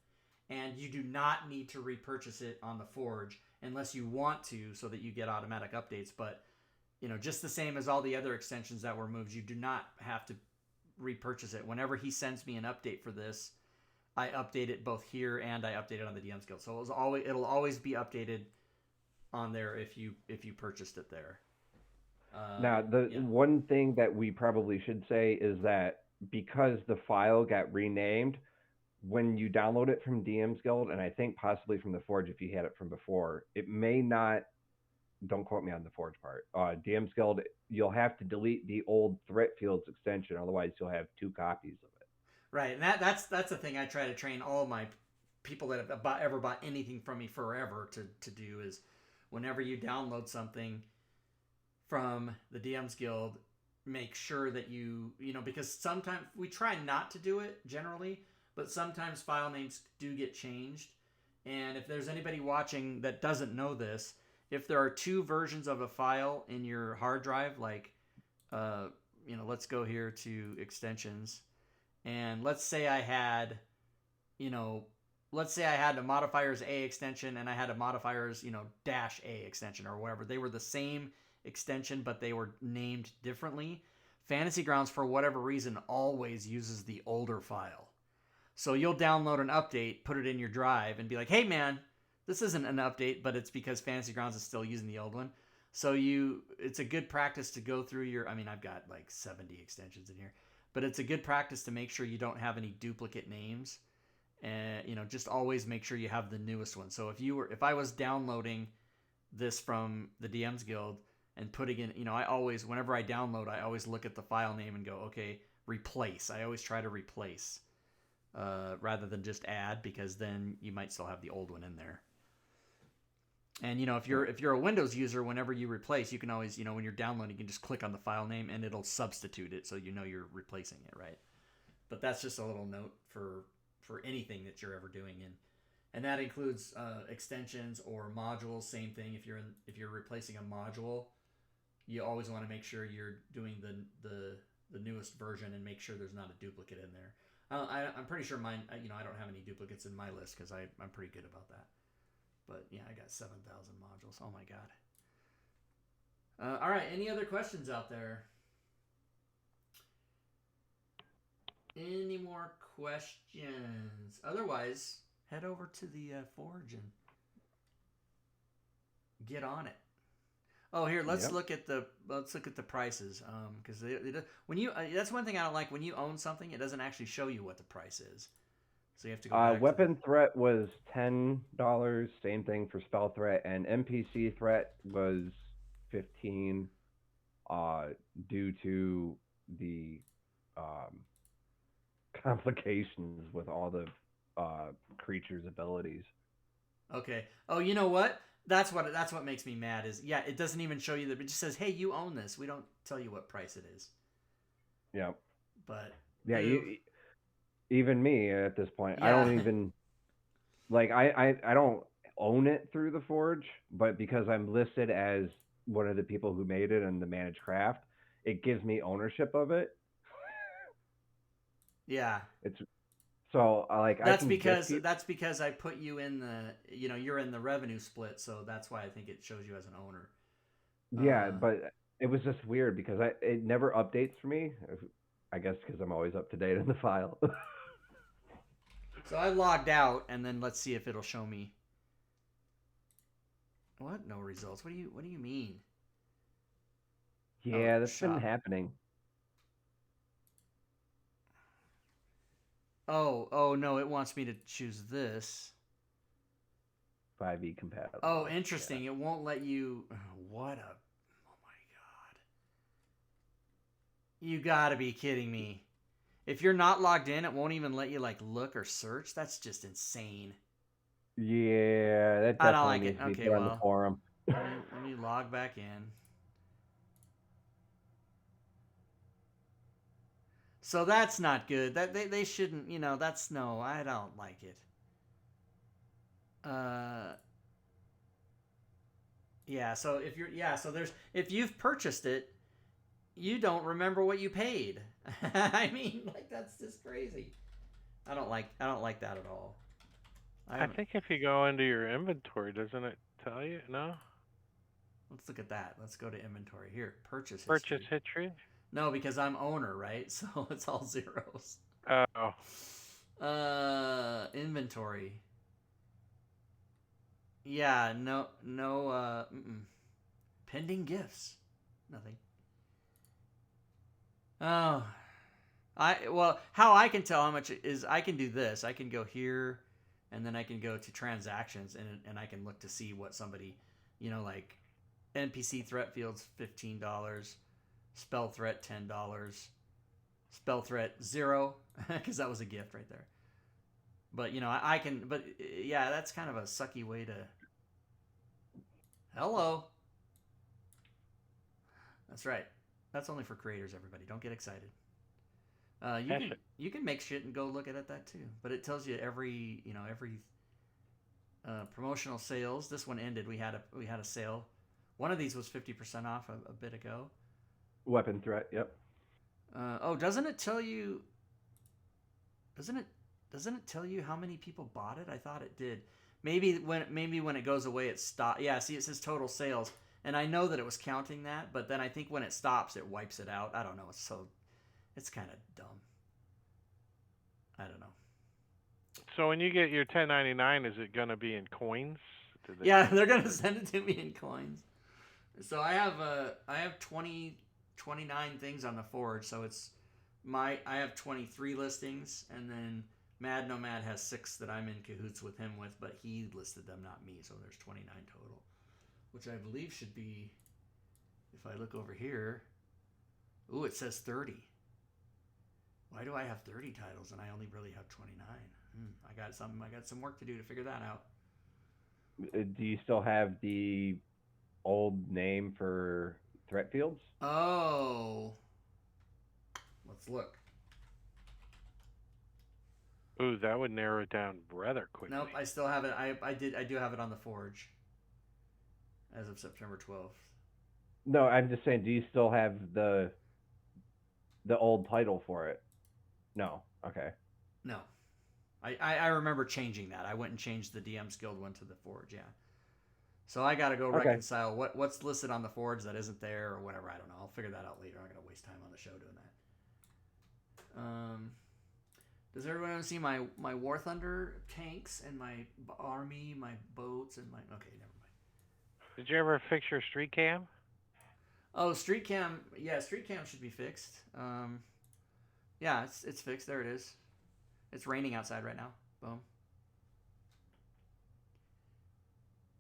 And you do not need to repurchase it on the Forge unless you want to, so that you get automatic updates. But, just the same as all the other extensions that were moved, you do not have to repurchase it. Whenever he sends me an update for this, I update it both here and I update it on the DM's Guild. So it'll always be updated on there if you purchased it there. Now, one thing that we probably should say is that because the file got renamed, when you download it from DM's Guild, and I think possibly from the Forge if you had it from before, it may not, don't quote me on the Forge part, DM's Guild, you'll have to delete the old Threat Fields extension, otherwise you'll have 2 copies of it. Right, and that's the thing I try to train all my people that have ever bought anything from me forever to do is whenever you download something from the DM's Guild, make sure that you because sometimes we try not to do it generally, but sometimes file names do get changed. And if there's anybody watching that doesn't know this, if there are 2 versions of a file in your hard drive, like, let's go here to extensions. And let's say I had a modifiers A extension and I had a modifiers, -A extension or whatever. They were the same extension, but they were named differently. Fantasy Grounds, for whatever reason, always uses the older file. So you'll download an update, put it in your drive, and be like, hey, man, this isn't an update, but it's because Fantasy Grounds is still using the old one. So it's a good practice to go through I've got like 70 extensions in here, but it's a good practice to make sure you don't have any duplicate names. And, just always make sure you have the newest one. So if I was downloading this from the DM's Guild and putting in, whenever I download, I always look at the file name and go, okay, replace. I always try to replace rather than just add, because then you might still have the old one in there. And, if you're a Windows user, whenever you replace, you can always, when you're downloading, you can just click on the file name and it'll substitute it so you're replacing it, right? But that's just a little note for anything that you're ever doing and that includes extensions or modules. Same thing. If you're replacing a module, you always want to make sure you're doing the newest version and make sure there's not a duplicate in there. I'm pretty sure mine, I don't have any duplicates in my list because I'm pretty good about that. But yeah, I got 7,000 modules. Oh my god. All right. Any other questions out there? Any more questions? Otherwise, head over to the Forge and get on it. Oh, here, let's look at the prices. Because when you that's one thing I don't like. When you own something, it doesn't actually show you what the price is. So you have to go back. Weapon threat was $10. Same thing for spell threat, and NPC threat was $15. Due to the complications with all the creatures' abilities. Okay. Oh, you know what? That's what makes me mad. Is it doesn't even show you that. It just says, "Hey, you own this." We don't tell you what price it is. Yeah. But Yeah, even me at this point, I Yeah. don't even like I don't own it through the Forge, but because I'm listed as one of the people who made it and the managed craft, it gives me ownership of it. Yeah. It's so like I That's can because gift I put you in the you're in the revenue split, so that's why I think it shows you as an owner. Yeah, but it was just weird because it never updates for me. I guess because I'm always up to date in the file. So I logged out, and then let's see if it'll show me. What? No results. What do you mean? Yeah, that's been shop. happening. Oh no, it wants me to choose this. 5e compatible. Oh, interesting. It won't let you. What a. Oh my god. You gotta be kidding me. If you're not logged in, it won't even let you like look or search. That's just insane. Yeah, that I don't definitely like it. needs to be Okay, put on the well, forum. let me log back in. So that's not good. That they shouldn't. That's no. I don't like it. Yeah. So if you've purchased it, you don't remember what you paid. I mean, like that's just crazy. I don't like that at all. I think if you go into your inventory, doesn't it tell you? No. Let's look at that. Let's go to inventory here. Purchase history. No, because I'm owner, right? So it's all zeros. Oh. Inventory. Yeah, no, pending gifts. Nothing. Oh, how I can tell how much is I can do this. I can go here, and then I can go to transactions, and I can look to see what somebody, like NPC threat fields $15, spell threat $10, spell threat 0 because that was a gift right there. But I can. But yeah, that's kind of a sucky way to. Hello. That's right. That's only for creators. Everybody, don't get excited. You can make shit and go look at that too. But it tells you every promotional sales. This one ended. We had a sale. One of these was 50% off a bit ago. Weapon threat. Yep. Doesn't it tell you? Doesn't it tell you how many people bought it? I thought it did. Maybe when it goes away, it stops. Yeah, see, it says total sales, and I know that it was counting that, but then I think when it stops, it wipes it out. I don't know. It's kind of dumb. I don't know. So when you get your 1099, is it gonna be in coins? Yeah, they're gonna send it to me in coins. So I have 29 things on the Forge. So I have 23 listings, and then Mad Nomad has 6 that I'm in cahoots with him with, but he listed them, not me. So there's 29 total, which I believe should be. If I look over here, ooh, it says 30. Why do I have 30 titles and I only really have 29? I got some work to do to figure that out. Do you still have the old name for threat fields? Oh, let's look. Ooh, that would narrow it down rather quickly. Nope, I still have it. I do have it on the Forge as of September 12th. No, I'm just saying. Do you still have the old title for it? No. Okay. No, I remember changing that. I went and changed the DM's Guild one to the Forge. Yeah. So I got to go reconcile what's listed on the Forge that isn't there or whatever. I don't know. I'll figure that out later. I'm not gonna waste time on the show doing that. Does everyone want to see my War Thunder tanks and my army, my boats, and my... Okay, never mind. Did you ever fix your street cam? Oh, street cam. Yeah, street cam should be fixed. Yeah, it's fixed. There it is. It's raining outside right now. Boom.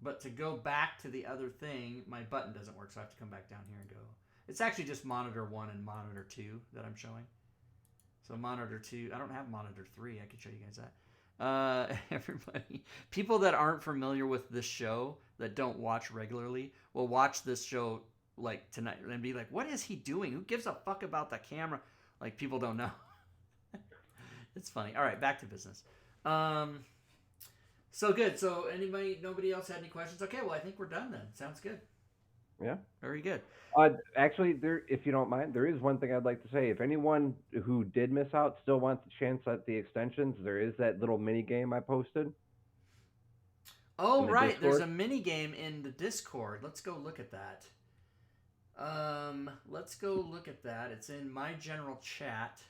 But to go back to the other thing, my button doesn't work, so I have to come back down here and go. It's actually just monitor 1 and monitor 2 that I'm showing. So monitor 2, I don't have monitor 3. I could show you guys that. Everybody, people that aren't familiar with this show, that don't watch regularly, will watch this show like tonight and be like, "What is he doing? Who gives a fuck about the camera?" Like, people don't know. It's funny. All right, back to business. So good. So nobody else had any questions? Okay, well, I think we're done then. Sounds good. Yeah. Very good. Actually, if you don't mind, there is one thing I'd like to say. If anyone who did miss out still wants a chance at the extensions, there is that little mini game I posted. Oh, right. There's a mini game in the Discord. Let's go look at that. It's in my general chat.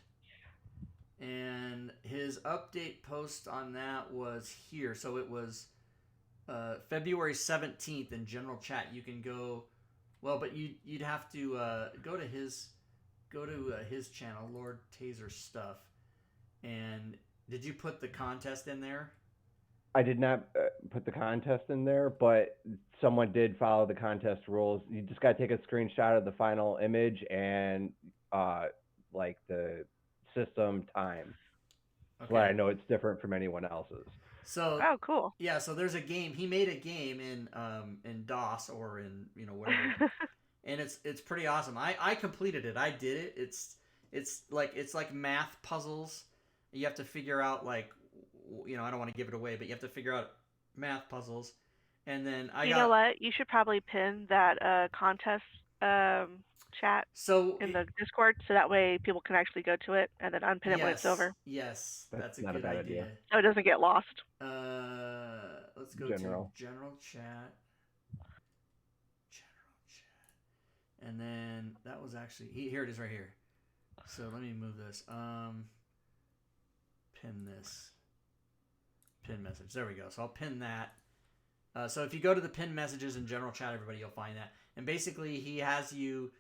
And his update post on that was here. So it was February 17th in general chat. You can go, well, but you'd have to go to his channel, Lord Taser Stuff. And did you put the contest in there? I did not put the contest in there, but someone did follow the contest rules. You just got to take a screenshot of the final image and like the system time. Okay. So I know it's different from anyone else's. So oh, cool. Yeah, so there's a game. He made a game in DOS or in whatever, and it's pretty awesome. I completed it. I did it. It's like math puzzles. You have to figure out I don't want to give it away, but you have to figure out math puzzles, and then you know what? You should probably pin that contest chat in the Discord, so that way people can actually go to it and then unpin it when it's over. Yes, that's a not good a bad idea. So it doesn't get lost. Let's go to general chat. And then that was actually here it is right here. So let me move this. Pin this. Pin message. There we go. So I'll pin that. So if you go to the pin messages in general chat, everybody, you'll find that. And basically, he has you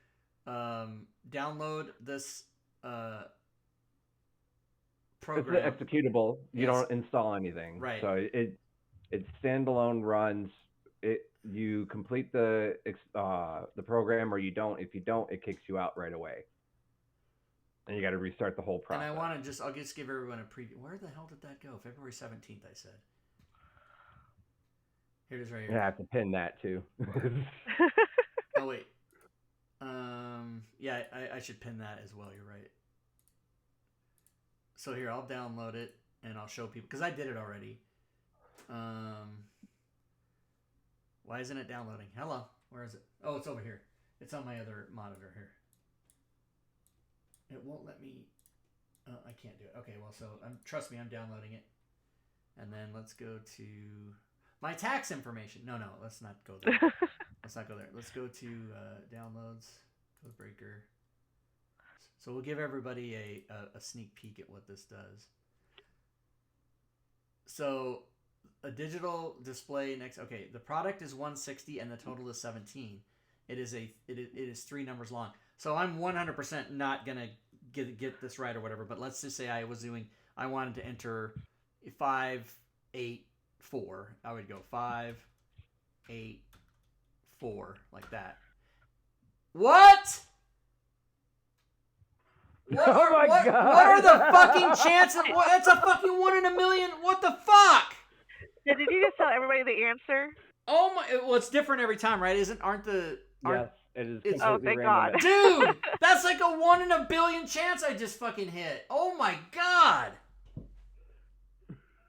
download this program. It's executable. You don't install anything. Right. So it's standalone runs. You complete the program or you don't. If you don't, it kicks you out right away. And you got to restart the whole process. And I'll just give everyone a preview. Where the hell did that go? February 17th, I said. Here it is right here. You have to pin that too. Oh, wait. Yeah, I should pin that as well. You're right. So here, I'll download it and I'll show people, because I did it already. Why isn't it downloading? Hello. Where is it? Oh, it's over here. It's on my other monitor here. It won't let me. I can't do it. Okay, well, so trust me, I'm downloading it. And then let's go to my tax information. No, let's not go there. Let's not go there. Let's go to downloads, Codebreaker. So we'll give everybody a sneak peek at what this does. So a digital display next. Okay, the product is 160 and the total is 17. It is 3 numbers long. So I'm 100% not gonna get this right or whatever. But let's just say I wanted to enter 5, 8, 4. I would go 5, 8, 4 like that. What? Oh my God! What are the fucking chances? That's a fucking 1 in a million. What the fuck? Did you just tell everybody the answer? Oh my! Well, it's different every time, right? Yes, it is completely oh, thank random. God. Dude, that's like a 1 in a billion chance I just fucking hit. Oh my God.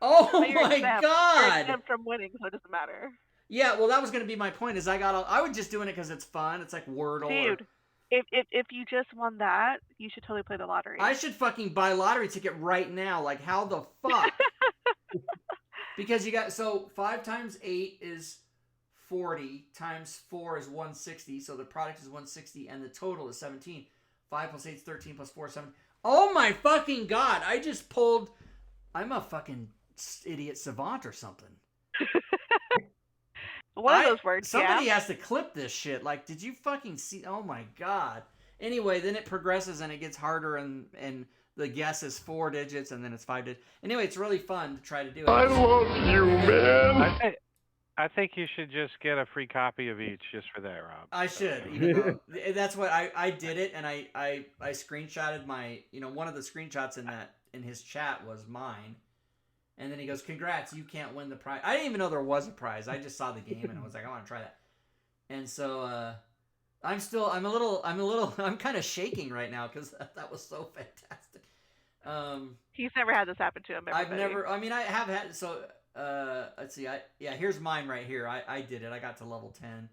Oh my God. You're exempt from winning, so it doesn't matter. Yeah, well, that was going to be my point. I was just doing it because it's fun. It's like Wordle. Dude, if you just won that, you should totally play the lottery. I should fucking buy a lottery ticket right now. Like, how the fuck? Because you got, so 5 times 8 is 40, times 4 is 160, so the product is 160, and the total is 17. 5 plus 8 is 13, plus 4 is 7. Oh my fucking God, I just pulled, I'm a fucking idiot savant or something. One of those words, somebody has to clip this shit. Like, did you fucking see? Oh my God. Anyway, then it progresses and it gets harder, and the guess is 4 digits and then it's 5 digits. Anyway, it's really fun to try to do it. I love you, man. I think you should just get a free copy of each just for that, Rob. I should. Even though, that's what I did it, and I screenshotted my, one of the screenshots in his chat was mine. And then he goes, "Congrats, you can't win the prize." I didn't even know there was a prize. I just saw the game and I was like, I want to try that. And so I'm kind of shaking right now because that was so fantastic. He's never had this happen to him. Everybody. I have had. So let's see. Here's mine right here. I did it. I got to level 10.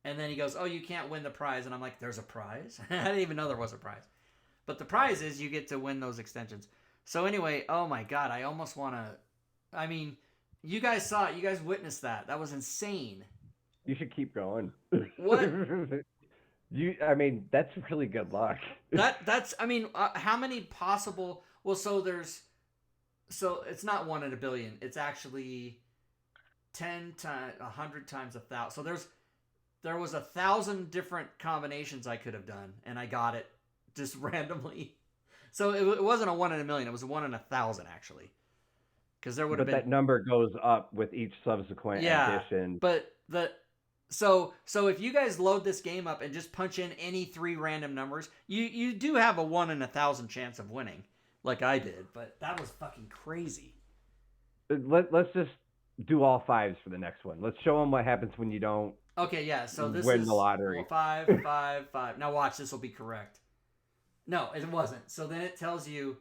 And then he goes, "Oh, you can't win the prize." And I'm like, "There's a prize?" I didn't even know there was a prize. But the prize is you get to win those extensions. So anyway, oh my God, I almost want to... I mean, you guys saw it. You guys witnessed that. That was insane. You should keep going. What? I mean, that's really good luck. How many possible... Well, so it's not 1 in a billion. It's actually 10 times, 100 times 1,000. So there was 1,000 different combinations I could have done, and I got it just randomly. So it wasn't a 1 in a million. It was a 1 in 1,000 actually, because there would have been. But that number goes up with each subsequent addition. But so if you guys load this game up and just punch in any 3 random numbers, you do have a 1 in 1,000 chance of winning, like I did. But that was fucking crazy. Let's just do all 5s for the next one. Let's show them what happens when you don't. Okay, yeah. So this win is the lottery. 5, 5, 5. Now watch, this will be correct. No, it wasn't. So then it tells you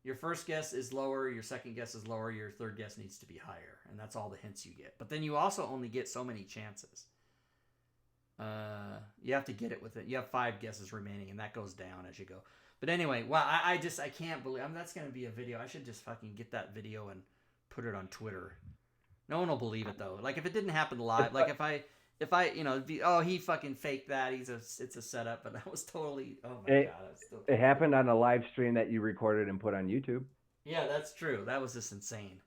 your first guess is lower, your second guess is lower, your third guess needs to be higher. And that's all the hints you get. But then you also only get so many chances. You have to get it with it. You have 5 guesses remaining, and that goes down as you go. But anyway, wow, I can't believe... that's going to be a video. I should just fucking get that video and put it on Twitter. No one will believe it, though. Like, if it didn't happen live, like if I, he fucking faked that. It's a setup, but that was totally, oh my God. It happened on a live stream that you recorded and put on YouTube. Yeah, that's true. That was just insane.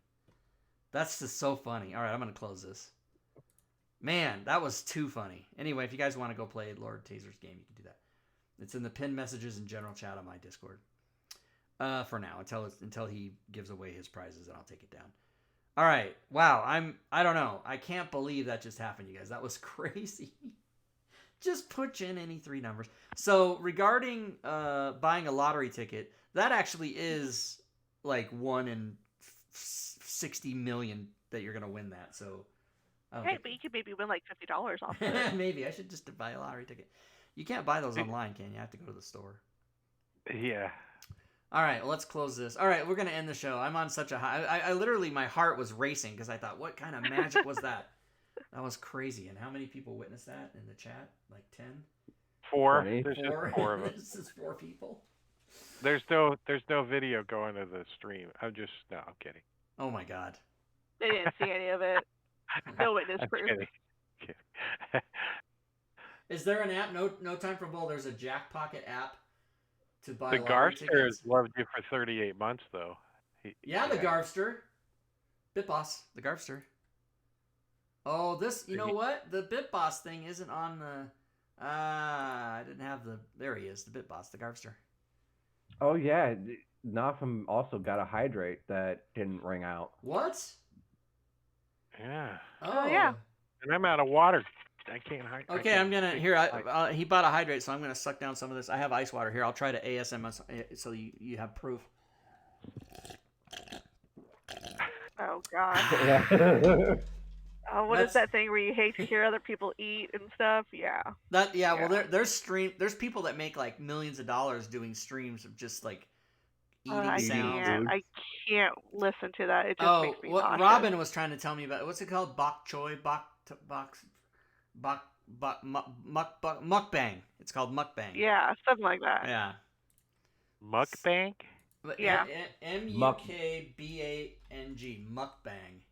That's just so funny. All right, I'm going to close this. Man, that was too funny. Anyway, if you guys want to go play Lord Taser's game, you can do that. It's in the pinned messages and general chat on my Discord. For now, until he gives away his prizes, and I'll take it down. All right. Wow. I don't know. I can't believe that just happened, you guys. That was crazy. Just put in any 3 numbers. So regarding buying a lottery ticket, that actually is like 1 in 60 million that you're going to win that. So hey, but you could maybe win like $50 off of it. Maybe I should just buy a lottery ticket. You can't buy those online, can you? You have to go to the store. Yeah. All right, well, let's close this. All right, we're going to end the show. I'm on such a high... I literally, my heart was racing because I thought, what kind of magic was that? That was crazy. And how many people witnessed that in the chat? Like 10? 4. 20? There's just 4 of us. This is 4 people. There's no video going to the stream. I'm kidding. Oh, my God. They didn't see any of it. No witness proof. Kidding. Is there an app? No Time for Bull. There's a Jack Pocket app to buy the lottery Garster tickets. has loved you for 38 months, though. The Garfster. BitBoss, the Garfster. Oh, this, you know what? The BitBoss thing isn't on the... I didn't have the... There he is, the BitBoss, the Garfster. Oh, yeah. Notham also got a hydrate that didn't ring out. What? Yeah. Oh, yeah. And I'm out of water. I can't hydrate. Okay, I'm gonna here. He bought a hydrate, so I'm gonna suck down some of this. I have ice water here. I'll try to ASMR so you have proof. Oh God. Oh, what is that thing where you hate to hear other people eat and stuff? Yeah. Well, there's people that make like millions of dollars doing streams of just like eating sounds. I can't listen to that. It just makes me nauseous. Robin was trying to tell me about. What's it called? Bok choy, mukbang. It's called mukbang. Yeah, something like that. Yeah. Mukbang? Yeah. MUKBANG. Mukbang.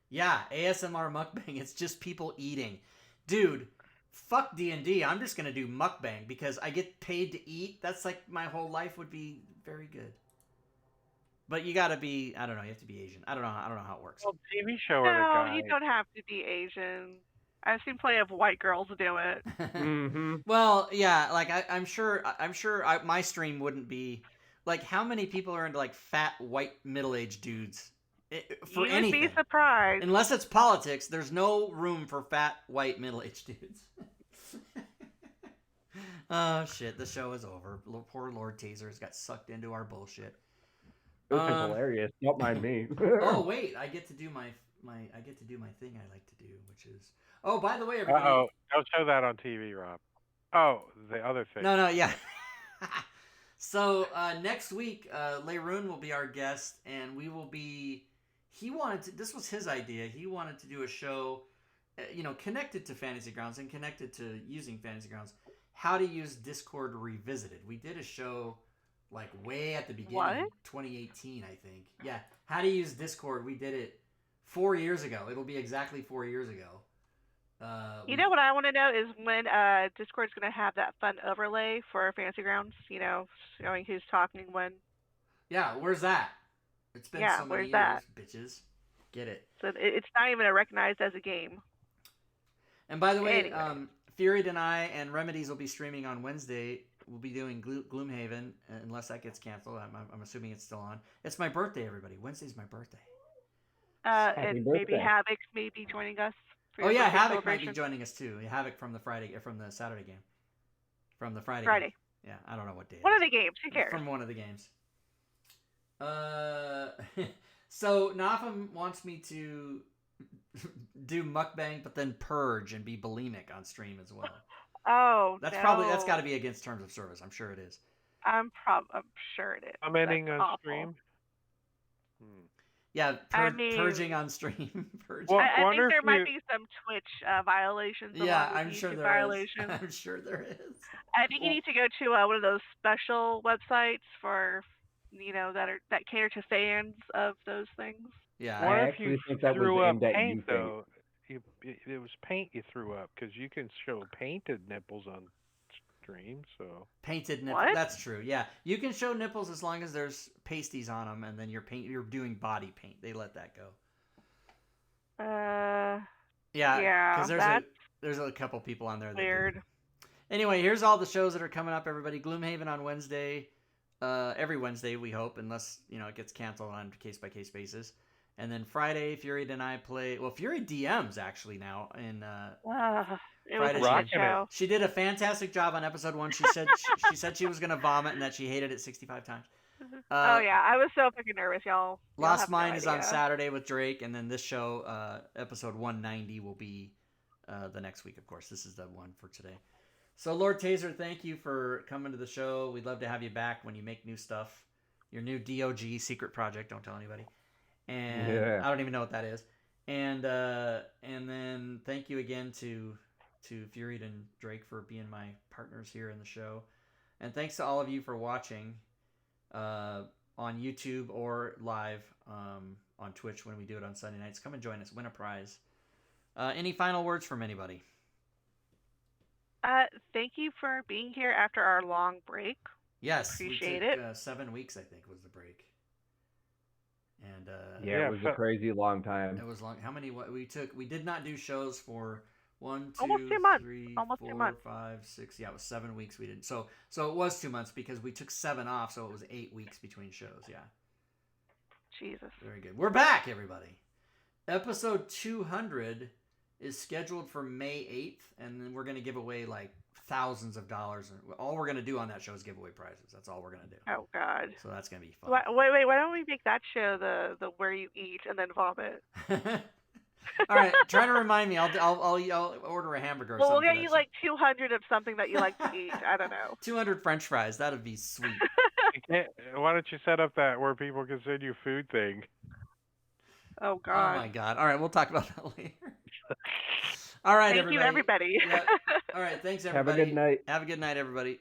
Yeah, ASMR mukbang. It's just people eating. Dude, fuck D&D. I'm just gonna do mukbang because I get paid to eat. That's like my whole life would be very good. But you gotta be, I don't know, you have to be Asian. I don't know how it works. Well, TV show or the guy. No, you don't have to be Asian. I've seen plenty of white girls do it. Mm-hmm. Well, yeah, like I'm sure my stream wouldn't be like, how many people are into like fat white middle-aged dudes for you anything? You'd be surprised. Unless it's politics, there's no room for fat white middle-aged dudes. Oh shit, the show is over. Poor Lord Taser's got sucked into our bullshit. This is hilarious. Don't mind me. Oh wait, I get to do my thing I like to do, which is by the way, everybody. Uh-oh. Don't show that on TV, Rob. Oh, the other thing. No, yeah. So next week, Leroon will be our guest, and we will be. He wanted to. This was his idea. He wanted to do a show, connected to Fantasy Grounds and connected to using Fantasy Grounds. How to use Discord Revisited. We did a show like way at the beginning, 2018, I think. Yeah, how to use Discord. We did it 4 years ago. It'll be exactly 4 years ago. You know what I want to know is when Discord's going to have that fun overlay for Fantasy Grounds, showing who's talking when. Yeah, where's that? It's been so many years, that? Bitches. Get it. So it's not even recognized as a game. And by the way, Fury and I and Remedies will be streaming on Wednesday. We'll be doing Gloomhaven, unless that gets canceled. I'm assuming it's still on. It's my birthday, everybody. Wednesday's my birthday. And maybe Havoc may be joining us. Oh yeah, Havoc might be joining us too. Havoc from the Saturday game. From the Friday. Game. Yeah, I don't know what day. One of the games. Who cares? From one of the games. So Nafam wants me to do mukbang, but then purge and be bulimic on stream as well. Oh, that's no. got to be against terms of service. I'm sure it is. I'm sure it is. Commenting on stream. Yeah, purging on stream. Well, I think there might be some Twitch violations. Yeah, I'm sure there is. I'm sure there is. I think you need to go to one of those special websites for, that cater to fans of those things. Yeah, I actually think that threw up paint though. It was paint you threw up because you can show painted nipples on stream. So painted nipples. That's true. Yeah, you can show nipples as long as there's pasties on them, and then you're doing body paint. They let that go. Yeah. Because there's a couple people on there. Weird. Anyway, here's all the shows that are coming up. Everybody, Gloomhaven on Wednesday. Every Wednesday we hope, unless it gets canceled on case by case basis. And then Friday, Fury and I play. Well, Fury DMs actually now in Friday. She did a fantastic job on episode 1. She said she was gonna vomit and that she hated it 65 times. Oh yeah, I was so fucking nervous, y'all. Lost Mine is on Saturday with Drake, and then this show, episode 190, will be the next week. Of course, this is the one for today. So Lord Taser, thank you for coming to the show. We'd love to have you back when you make new stuff. Your new DOG secret project. Don't tell anybody. And I don't even know what that is. And then thank you again to Fury and Drake for being my partners here in the show. And thanks to all of you for watching on YouTube or live on Twitch when we do it on Sunday nights. Come and join us. Win a prize. Any final words from anybody? Thank you for being here after our long break. Yes. Appreciate it. 7 weeks, I think, was the break. And it was a crazy long time. It was long. How many we took? We did not do shows for 1, 2, almost 2 months. 3, almost 4, 2 months. 5, 6. Yeah, it was 7 weeks we didn't. So it was 2 months because we took 7 off, so it was 8 weeks between shows. Yeah. Jesus. Very good. We're back, everybody. Episode 200 is scheduled for May 8th, and then we're going to give away like thousands of dollars. And all we're going to do on that show is give away prizes. That's all we're going to do. Oh God. So that's going to be fun. Wait, why don't we make that show the where you eat and then vomit? All right, try to remind me. I'll order a hamburger. Or we'll get you like 200 of something that you like to eat. I don't know. 200 French fries. That'd be sweet. Why don't you set up that where people can send you food thing? Oh God. Oh my God. All right, we'll talk about that later. All right, Thank you, everybody. Yeah. All right, thanks everybody. Have a good night. Have a good night, everybody.